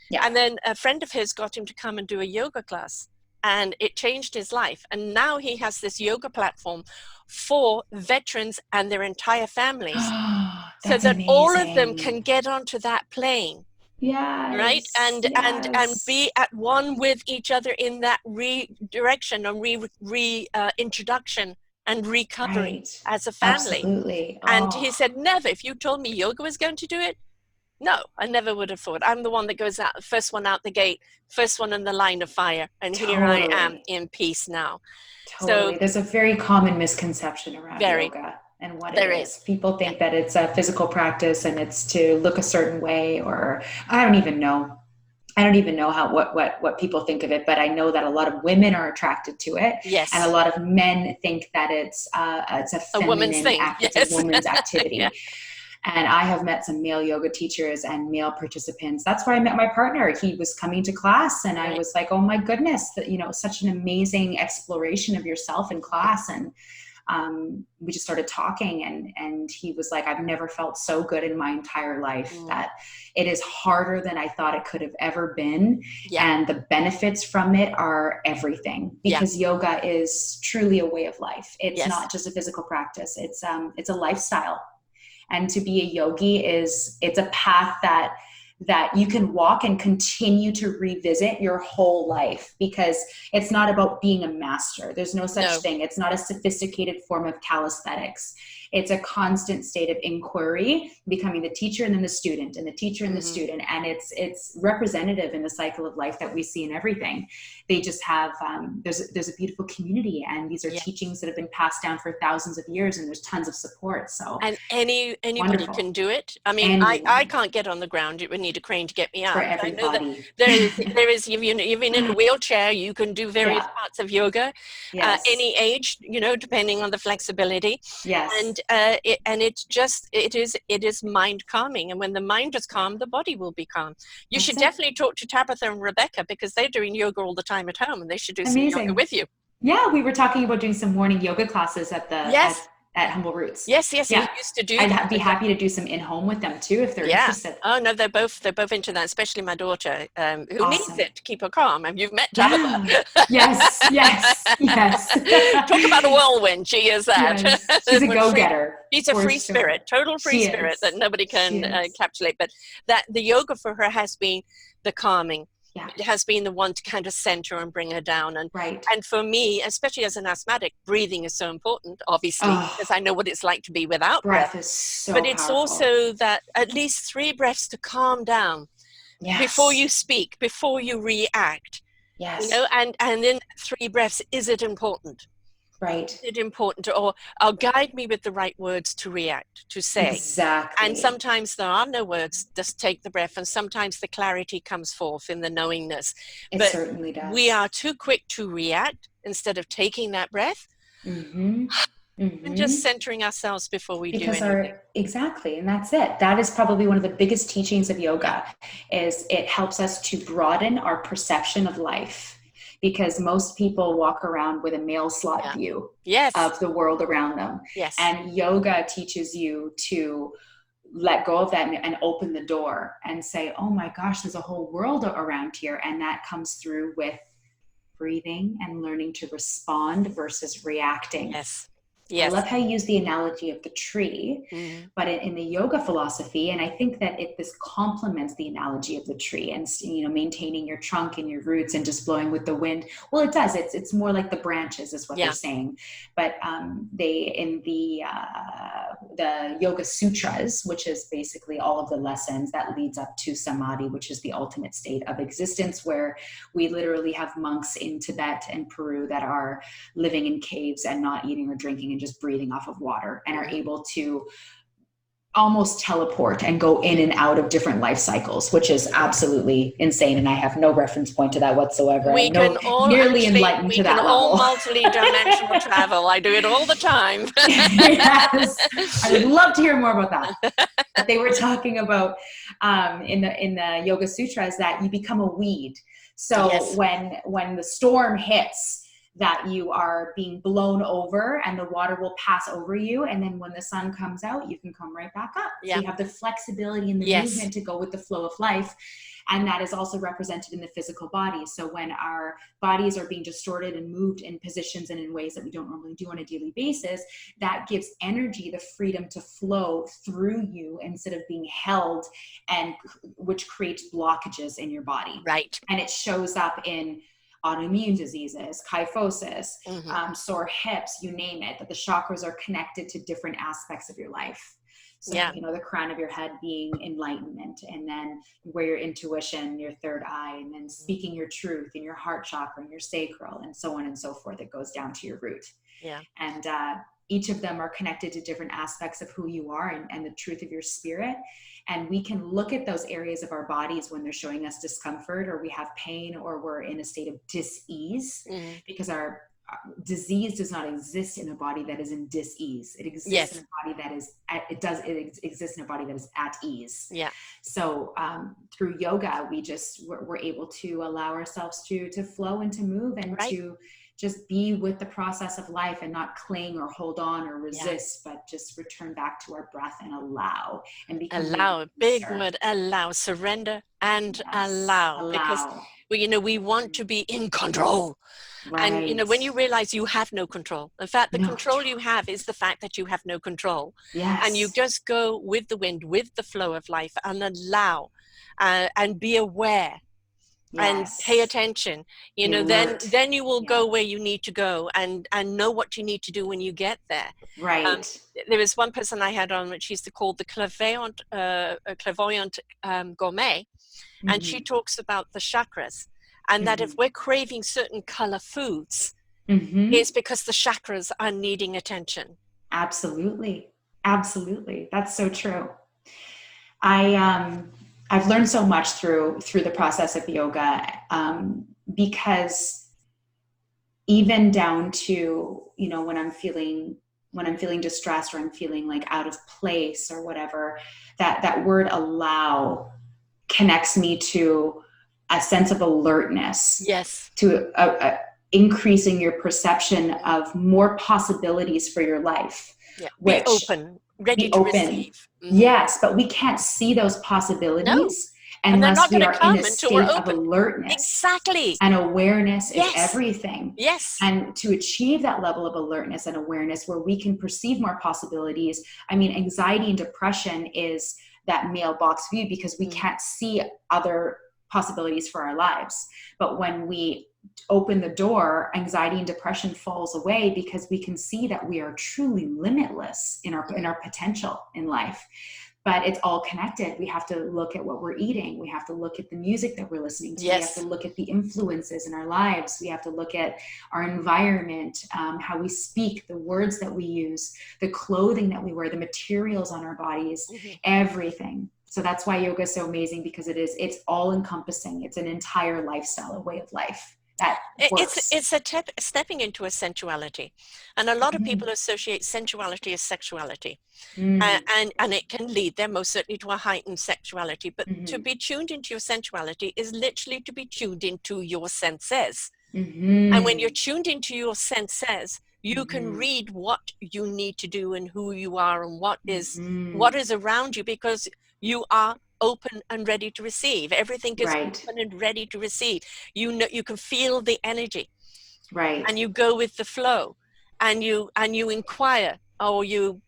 Yeah. And then a friend of his got him to come and do a yoga class. And it changed his life. And now he has this yoga platform for veterans and their entire families. So that amazing. All of them can get onto that plane. Yes. Right? And be at one with each other in that redirection and reintroduction and recovery as a family. Absolutely. And he said, never, if you told me yoga was going to do it, no, I never would have thought. I'm the one that goes out, first one out the gate, first one in the line of fire. And here I am in peace now. Totally. So there's a very common misconception around yoga and what it is. People think that it's a physical practice and it's to look a certain way, or I don't even know how what people think of it, but I know that a lot of women are attracted to it. Yes. And a lot of men think that it's a woman's thing. It's a woman's activity. And I have met some male yoga teachers and male participants. That's where I met my partner. He was coming to class and I was like, oh my goodness, such an amazing exploration of yourself in class. And we just started talking, and he was like, I've never felt so good in my entire life, that it is harder than I thought it could have ever been. And the benefits from it are everything, because yoga is truly a way of life. It's not just a physical practice. It's a lifestyle. And to be a yogi it's a path that you can walk and continue to revisit your whole life, because it's not about being a master. There's no such thing. It's not a sophisticated form of calisthenics. It's a constant state of inquiry, becoming the teacher and then the student, and the teacher and the student. And it's representative in the cycle of life that we see in everything. They just have, there's a beautiful community, and these are teachings that have been passed down for thousands of years, and there's tons of support. So, and anybody wonderful. Can do it. I mean, I can't get on the ground. It would need a crane to get me out. For everybody. I know that there is even in a wheelchair, you can do various parts of yoga, any age, depending on the flexibility. Yes. And it is mind calming, and when the mind is calm, the body will be calm. You should definitely talk to Tabitha and Rebecca, because they're doing yoga all the time at home, and they should do some yoga with you. Yeah, we were talking about doing some morning yoga classes at the at Humble Roots. Yes, he used to do I'd that. be happy to do some in-home with them too, if they're interested. Oh no, they're both into that, especially my daughter, who needs it to keep her calm. And you've met Tabitha. Yes. Talk about a whirlwind. She is that. Yes. She's a go-getter. She's a free spirit, total free spirit that nobody can encapsulate. But that the yoga for her has been the calming. It has been the one to kind of center and bring her down. And and for me, especially as an asthmatic, breathing is so important, obviously, because I know what it's like to be without breath. Is so But it's also that at least 3 breaths to calm down before you speak, before you react. Yes. And then 3 breaths, is it important? Right. Is it important? Or guide me with the right words to react, to say. Exactly. And sometimes there are no words, just take the breath. And sometimes the clarity comes forth in the knowingness. It certainly does. We are too quick to react instead of taking that breath. And just centering ourselves before we do anything. Exactly. And that's it. That is probably one of the biggest teachings of yoga, is it helps us to broaden our perception of life. Because most people walk around with a mail slot view of the world around them. Yes. And yoga teaches you to let go of that and open the door and say, oh my gosh, there's a whole world around here. And that comes through with breathing and learning to respond versus reacting. Yes. I love how you use the analogy of the tree, but in the yoga philosophy, and I think that this complements the analogy of the tree, and maintaining your trunk and your roots and just blowing with the wind. Well, it does. It's more like the branches, is what they're saying. But they in the Yoga Sutras, which is basically all of the lessons that leads up to Samadhi, which is the ultimate state of existence, where we literally have monks in Tibet and Peru that are living in caves and not eating or drinking and just breathing off of water, and are able to almost teleport and go in and out of different life cycles, which is absolutely insane. And I have no reference point to that whatsoever. We can all nearly enlightened to that level. We can all multi-dimensional travel. I do it all the time. Yes, I would love to hear more about that. But they were talking about in the Yoga Sutras that you become a weed. So when the storm hits, that you are being blown over and the water will pass over you. And then when the sun comes out, you can come right back up. So you have the flexibility and the movement to go with the flow of life. And that is also represented in the physical body. So when our bodies are being distorted and moved in positions and in ways that we don't normally do on a daily basis, that gives energy the freedom to flow through you instead of being held, and which creates blockages in your body. Right. And it shows up in autoimmune diseases, kyphosis, sore hips, you name it, that the chakras are connected to different aspects of your life. So, the crown of your head being enlightenment, and then where your intuition, your third eye, and then speaking your truth in your heart chakra and your sacral, and so on and so forth. It goes down to your root. Yeah. And each of them are connected to different aspects of who you are and the truth of your spirit. And we can look at those areas of our bodies when they're showing us discomfort, or we have pain, or we're in a state of dis-ease, because our disease does not exist in a body that is in dis-ease. It exists in a body that is it exists in a body that is at ease. Yeah. So through yoga, we're able to allow ourselves to flow and to move, and just be with the process of life and not cling or hold on or resist, but just return back to our breath and allow and become Allow, big word, allow, surrender and allow. Because we want to be in control. Right. And when you realize you have no control, in fact, the control you have is the fact that you have no control. Yes. And you just go with the wind, with the flow of life, and allow, and be aware. And pay attention, then you will go where you need to go and know what you need to do when you get there. Right. There was one person I had on, which she's called the clairvoyant gourmet, and she talks about the chakras, and that if we're craving certain color foods, it's because the chakras are needing attention. Absolutely. That's so true. I've learned so much through the process of yoga, because even down to, when I'm feeling distressed, or I'm feeling like out of place or whatever, that word allow connects me to a sense of alertness. Yes. To increasing your perception of more possibilities for your life. Yeah. Be open. Ready to receive. Yes, but we can't see those possibilities unless we are in a state of alertness. Exactly. And awareness is everything. Yes. And to achieve that level of alertness and awareness where we can perceive more possibilities, anxiety and depression is that mailbox view, because we can't see other possibilities for our lives. But when we open the door, anxiety and depression falls away, because we can see that we are truly limitless in our potential in life. But it's all connected. We have to look at what we're eating. We have to look at the music that we're listening to. Yes. We have to look at the influences in our lives. We have to look at our environment, how we speak, the words that we use, the clothing that we wear, the materials on our bodies, everything. So that's why yoga is so amazing, because it's all encompassing. It's an entire lifestyle, a way of life. It's stepping into a sensuality, and a lot of people associate sensuality as sexuality, and it can lead them most certainly to a heightened sexuality. But to be tuned into your sensuality is literally to be tuned into your senses. And when you're tuned into your senses, you can read what you need to do and who you are and what is around you, because you are open and ready to receive. Everything is open and ready to receive. You can feel the energy, and you go with the flow, and you inquire, or you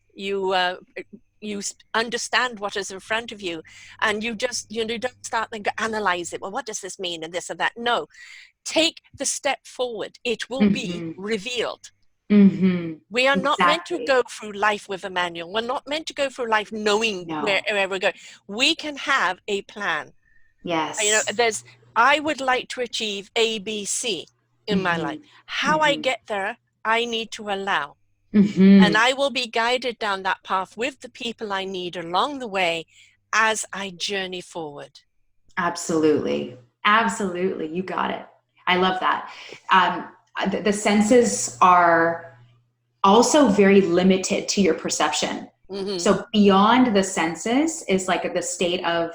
understand what is in front of you, and you just don't start and analyze it. Well, what does this mean, and this and that? No, take the step forward. It will be revealed. We are not meant to go through life with a manual. We're not meant to go through life knowing where we're going. We can have a plan. Yes. I would like to achieve A, B, C in my life. How I get there, I need to allow. And I will be guided down that path with the people I need along the way as I journey forward. Absolutely. You got it. I love that. The senses are also very limited to your perception. So beyond the senses is like a state of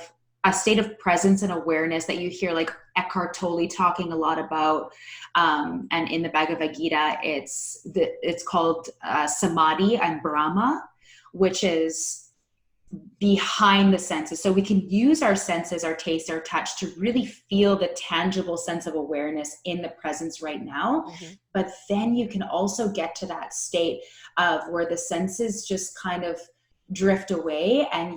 presence and awareness that you hear like Eckhart Tolle talking a lot about. And in the Bhagavad-Gita, it's called Samadhi and Brahma, which is behind the senses. So we can use our senses, our taste, our touch, to really feel the tangible sense of awareness in the presence right now. But then you can also get to that state of where the senses just kind of drift away, and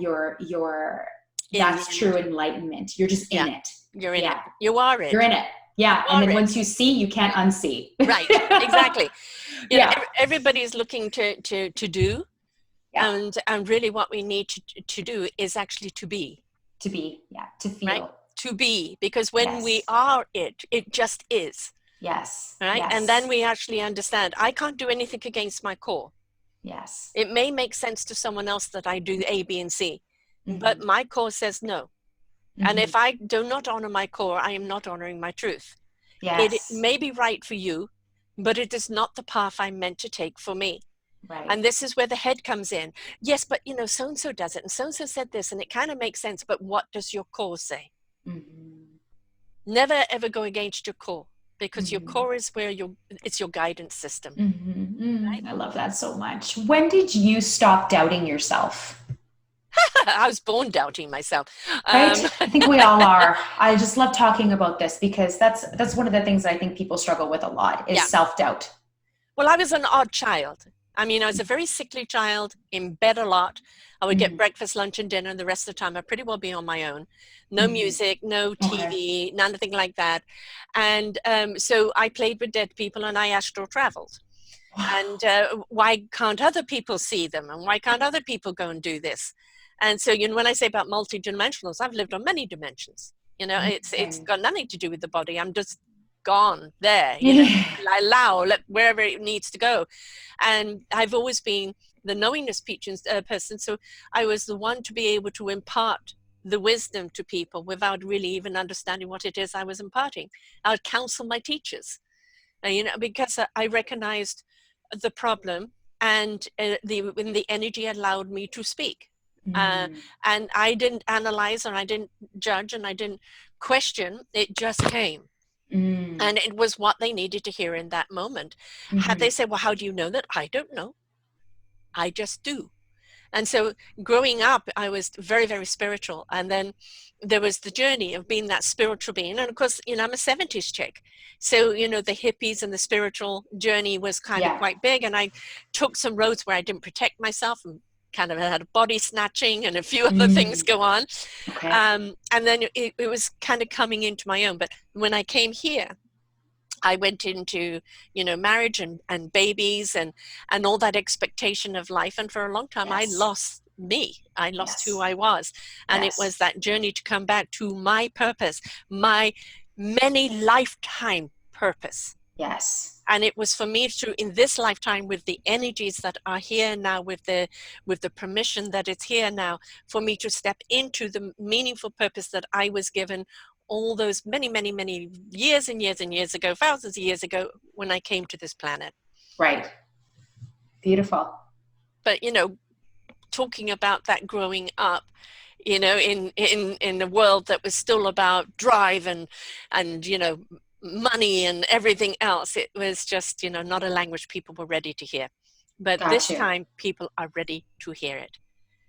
that's true enlightenment. You're just in it. You're in it. You are it. You're in it. Yeah. And then once you see, you can't unsee. Right. Exactly. Everybody's looking to do. And really what we need to do is actually to be. To feel. Right? To be, because when we are it just is. Yes. Right? Yes. And then we actually understand, I can't do anything against my core. Yes. It may make sense to someone else that I do A, B, and C, but my core says no. And if I do not honor my core, I am not honoring my truth. Yes. It may be right for you, but it is not the path I'm meant to take for me. Right. And this is where the head comes in. Yes, but so-and-so does it, and so-and-so said this, and it kind of makes sense, but what does your core say? Never ever go against your core. because your core is where it's your guidance system. Right? I love that so much. When did you stop doubting yourself? I was born doubting myself. Right? I think we all are. I just love talking about this because that's one of the things I think people struggle with a lot is self-doubt. Well, I was an odd child. I mean, I was a very sickly child, in bed a lot. I would get breakfast, lunch, and dinner, and the rest of the time I'd pretty well be on my own. No music, no TV, nothing like that. And so I played with dead people and I astral traveled. And why can't other people see them? And why can't other people go and do this? And so, when I say about multidimensionals, I've lived on many dimensions. It's got nothing to do with the body. I'm just gone there. I allow wherever it needs to go. And I've always been the knowingness person. So I was the one to be able to impart the wisdom to people without really even understanding what it is I was imparting. I would counsel my teachers, because I recognized the problem, and the energy allowed me to speak. And I didn't analyze, and I didn't judge, and I didn't question. It just came. And it was what they needed to hear in that moment. Had they said, well, how do you know that? I don't know. I just do. And so growing up, I was very, very spiritual. And then there was the journey of being that spiritual being. And of course, I'm a 70s chick. So, the hippies and the spiritual journey was kind of quite big. And I took some roads where I didn't protect myself and kind of had a body snatching and a few other things go on. And then it was kind of coming into my own. But when I came here, I went into, marriage and babies and all that expectation of life. And for a long time, I lost me. I lost who I was. And it was that journey to come back to my purpose, my many lifetime purpose. Yes. And it was for me to, in this lifetime, with the energies that are here now, with the permission that it's here now, for me to step into the meaningful purpose that I was given all those many, many, many years and years and years ago, thousands of years ago, when I came to this planet. Right. Beautiful. But, talking about that growing up, in a world that was still about drive and money and everything else, it was just, not a language people were ready to hear. But this time, people are ready to hear it.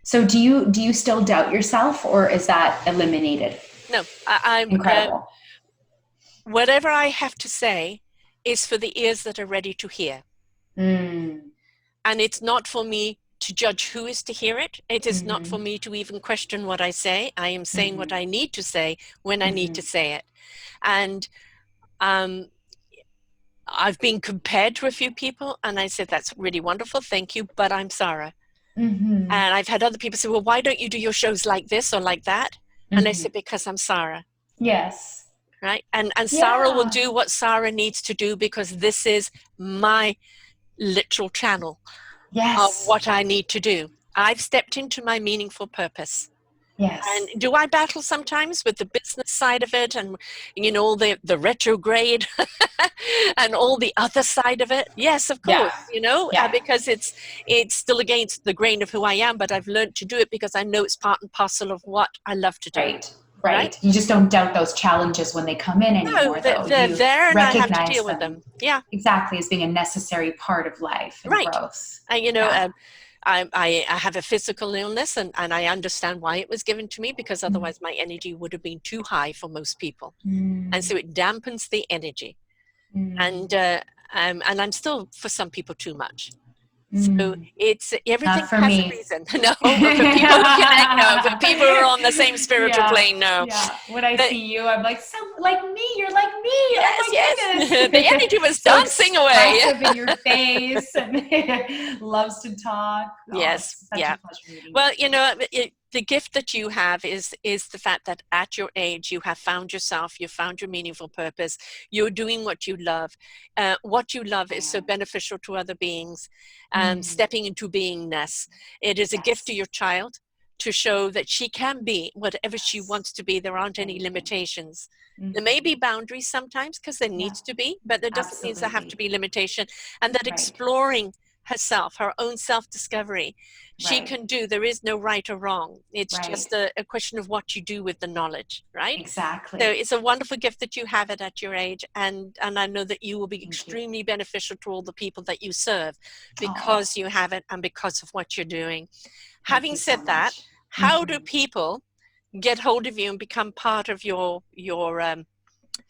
So do you still doubt yourself, or is that eliminated? No, I'm incredible. Whatever I have to say is for the ears that are ready to hear. And it's not for me to judge who is to hear it. It is not for me to even question what I say. I am saying what I need to say when I need to say it. And I've been compared to a few people, and I said, that's really wonderful, thank you, but I'm Sarah. And I've had other people say, well, why don't you do your shows like this or like that? And I said, because I'm Sarah. Yes. Right? And Sarah will do what Sarah needs to do, because this is my literal channel of what I need to do. I've stepped into my meaningful purpose. Yes. And do I battle sometimes with the business side of it, and all the retrograde and all the other side of it? Yes, of course, because it's still against the grain of who I am, but I've learned to do it because I know it's part and parcel of what I love to do. Right. You just don't doubt those challenges when they come in anymore. No, they're there, and I have to deal with them. Yeah, exactly, as being a necessary part of life and growth. And I have a physical illness, and I understand why it was given to me, because otherwise my energy would have been too high for most people. And so it dampens the energy. And I'm still, for some people, too much. So it's everything has a reason. No, for people who connect, no. For people who are on the same spiritual plane, no. Yeah. When I see you, I'm like, so like me, you're like me. Yes. The energy was dancing away. In your face, and loves to talk. Yes. Well, the gift that you have is the fact that at your age, you have found yourself, you found your meaningful purpose, you're doing what you love. What you love is so beneficial to other beings, stepping into beingness. It is a gift to your child to show that she can be whatever she wants to be. There aren't any limitations. There may be boundaries sometimes, because there needs to be, but there doesn't mean there have to be limitation. And that exploring herself, her own self-discovery. She Right. can do, there is no right or wrong. It's Right. just a question of what you do with the knowledge, right? So Exactly. it's a wonderful gift that you have it at your age, and I know that you will be Thank you. extremely beneficial to all the people that you serve Oh, because you have it and because of what you're doing. thank Having you so said that, much. how do people get hold of you and become part of your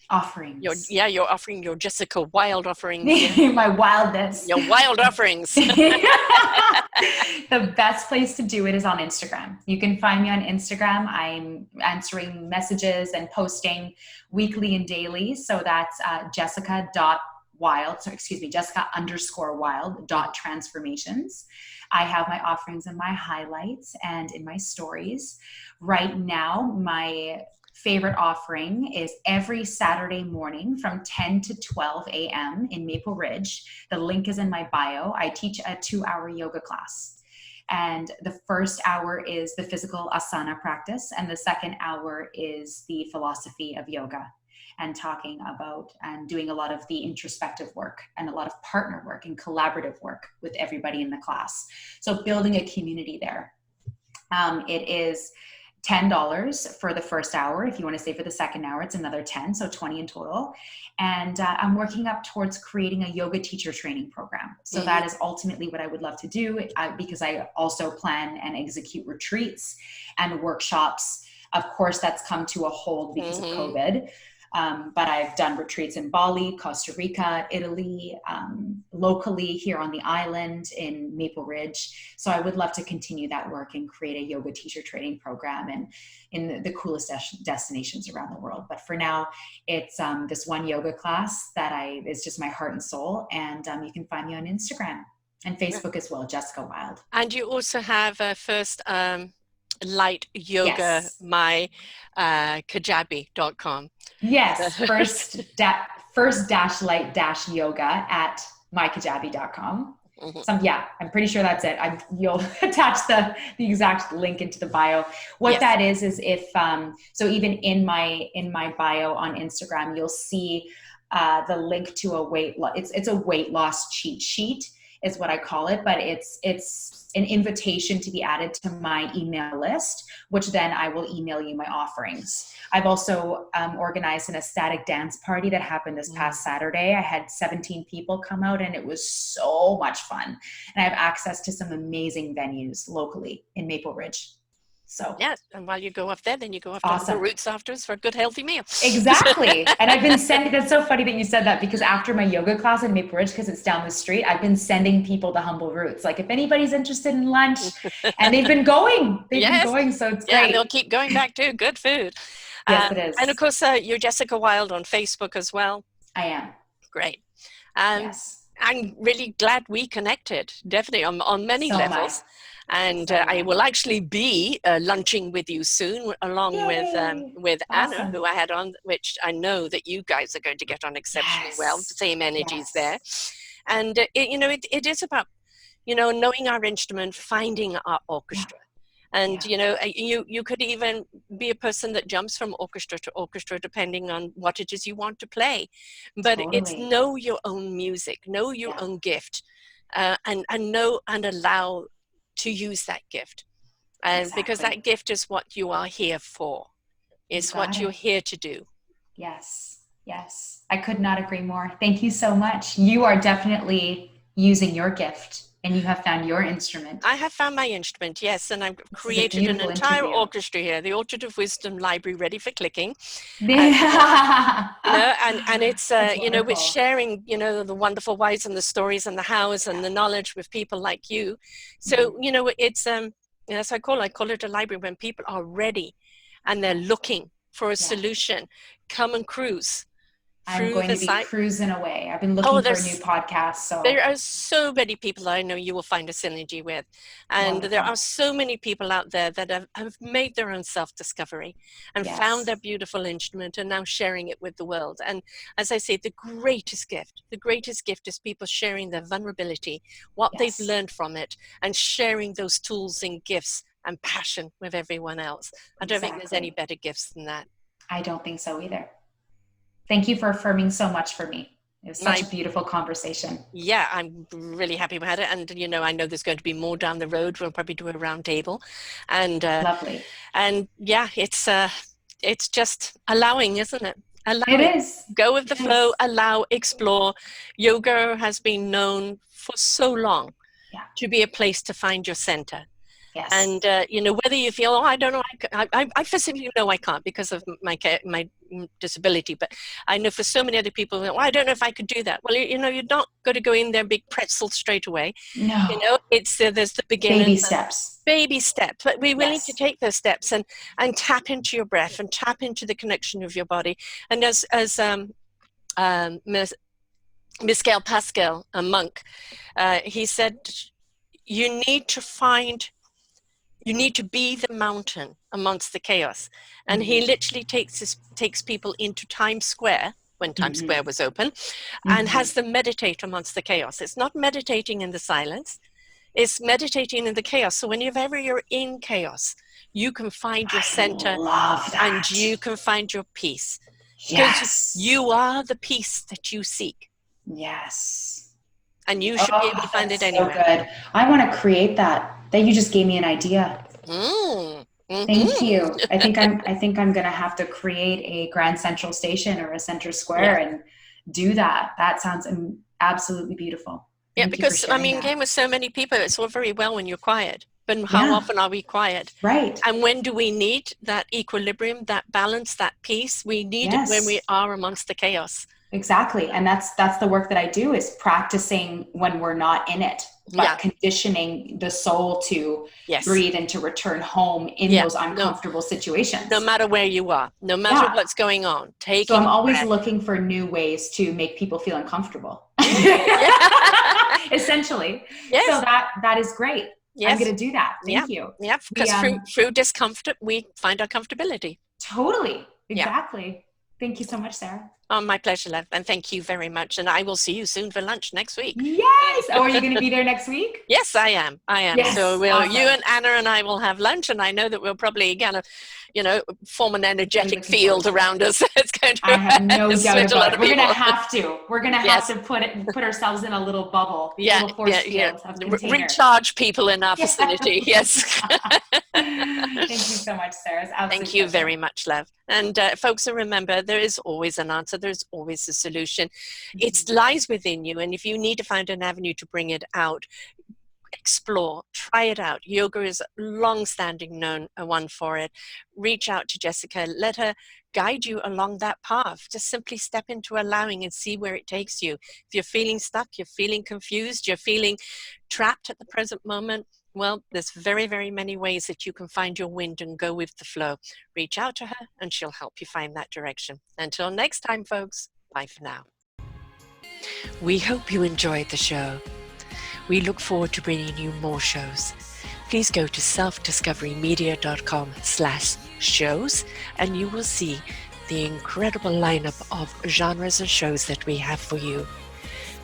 Offerings. your offering, your Jessica Wild offerings, My wildness. your wild offerings? The best place to do it is on Instagram. You can find me on Instagram. I'm answering messages and posting weekly and daily. So that's Jessica.wild. So excuse me, Jessica_wild.transformations. I have my offerings in my highlights and in my stories. Right now, my favorite offering is every Saturday morning from 10 to 12 a.m. in Maple Ridge. The link is in my bio. I teach a 2-hour yoga class. And the first hour is the physical asana practice, and the second hour is the philosophy of yoga, and talking about and doing a lot of the introspective work and a lot of partner work and collaborative work with everybody in the class. So building a community there. It is $10 for the first hour. If you want to stay for the second hour, it's another 10, so 20 in total. And I'm working up towards creating a yoga teacher training program. So that is ultimately what I would love to do, because I also plan and execute retreats and workshops. Of course, that's come to a hold because of COVID. But I've done retreats in Bali, Costa Rica, Italy, locally here on the island in Maple Ridge. So I would love to continue that work and create a yoga teacher training program and in the coolest destinations around the world. But for now, it's this one yoga class that is just my heart and soul. And you can find me on Instagram and Facebook as well, Jessica Wild. And you also have a first light yoga, yes. my kajabi.com. Yes, first-light-yoga at mykajabi.com. I'm pretty sure that's it. You'll attach the exact link into the bio. What that is if so even in my bio on Instagram, you'll see the link to it's a weight loss cheat sheet is what I call it, but it's an invitation to be added to my email list, which then I will email you my offerings. I've also organized an ecstatic dance party that happened this past Saturday. I had 17 people come out and it was so much fun. And I have access to some amazing venues locally in Maple Ridge. So yes, and while you go off there, then you go off to the roots afterwards for a good healthy meal. Exactly. And I've been sending, that's so funny that you said that, because after my yoga class in Maple Ridge, because it's down the street, I've been sending people to Humble Roots. Like if anybody's interested in lunch, and they've been going, so it's great. Yeah, and they'll keep going back too. Good food. Yes, it is. And of course, you're Jessica Wild on Facebook as well. I am. Great. Yes. I'm really glad we connected, definitely on many levels. And I will actually be lunching with you soon, along with Anna, who I had on, which I know that you guys are going to get on exceptionally well. The same energies there. And, it is about, knowing our instrument, finding our orchestra. And, you could even be a person that jumps from orchestra to orchestra, depending on what it is you want to play. But it's know your own music, know your own gift, and know and allow to use that gift. And because that gift is what you are here for, is what you're here to do. Yes. Yes. I could not agree more. Thank you so much. You are definitely using your gift. And you have found your instrument. I have found my instrument, yes. And I've created an entire orchestra here, the Orchard of Wisdom Library, ready for clicking. And it's, with sharing, the wonderful whys and the stories and the hows and the knowledge with people like you. So, it's, as I call it a library when people are ready and they're looking for a solution. Come and cruise. I'm going to be cruising away. I've been looking for a new podcast. So there are so many people I know you will find a synergy with. And there are so many people out there that have made their own self-discovery and found their beautiful instrument and now sharing it with the world. And as I say, the greatest gift is people sharing their vulnerability, what they've learned from it, and sharing those tools and gifts and passion with everyone else. I don't think there's any better gifts than that. I don't think so either. Thank you for affirming so much for me. It was such a beautiful conversation. Yeah, I'm really happy we had it. And, you know, I know there's going to be more down the road. We'll probably do a round table. And Lovely. and yeah, it's just allowing, isn't it? It Allowing. is. Go with the It flow, is. allow, explore. Yoga has been known for so long to be a place to find your center. Yes. And, you know, whether you feel, oh, I don't know, I physically know I can't because of my disability, but I know for so many other people, well, I don't know if I could do that. Well, you know, you're not going to go in there big pretzel straight away. No. You know, it's there's the beginning. Baby steps. Baby steps, but we're willing to take those steps and tap into your breath and tap into the connection of your body. And as Michael Pascal, a monk, he said, you need to be the mountain amongst the chaos. And he literally takes people into Times Square, when Times Square was open, and has them meditate amongst the chaos. It's not meditating in the silence, it's meditating in the chaos. So whenever you're in chaos, you can find your center and you can find your peace. Because you are the peace that you seek. Yes. And you should be able to find it anywhere. So good. I want to create that. That you just gave me an idea. Thank you. I think I'm going to have to create a Grand Central Station or a Center Square and do that. That sounds absolutely beautiful. Thank because I mean, again, with so many people, it's all very well when you're quiet, but how often are we quiet? Right. And when do we need that equilibrium, that balance, that peace? We need it when we are amongst the chaos. Exactly. And that's the work that I do, is practicing when we're not in it, but conditioning the soul to breathe and to return home in those uncomfortable situations. No matter where you are, no matter what's going on. So I'm always looking for new ways to make people feel uncomfortable. Essentially. Yes. So that is great. Yes. I'm going to do that. Thank you. Yeah, because through discomfort, we find our comfortability. Totally. Exactly. Yeah. Thank you so much, Sarah. Oh, my pleasure, love. And thank you very much. And I will see you soon for lunch next week. Yes. Oh, are you going to be there next week? Yes, I am. Yes, so you and Anna and I will have lunch. And I know that we'll probably kind of, form an energetic field around us. It's going to. I have no doubt about it. We're going to have to. We're going to have to put ourselves in a little bubble. Yeah. Little force field of container. Recharge people in our vicinity. Yes. Thank you so much, Sarah. Thank you very much, love. And folks, remember, there is always an answer. There's always a solution. It lies within you. And if you need to find an avenue to bring it out, explore, try it out. Yoga is long-standing known one for it. Reach out to Jessica. Let her guide you along that path. Just simply step into allowing and see where it takes you. If you're feeling stuck, you're feeling confused, you're feeling trapped at the present moment, well, there's very, very many ways that you can find your wind and go with the flow. Reach out to her and she'll help you find that direction. Until next time, folks, bye for now. We hope you enjoyed the show. We look forward to bringing you more shows. Please go to selfdiscoverymedia.com/shows and you will see the incredible lineup of genres and shows that we have for you.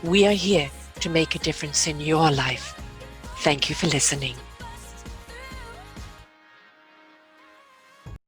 We are here to make a difference in your life. Thank you for listening.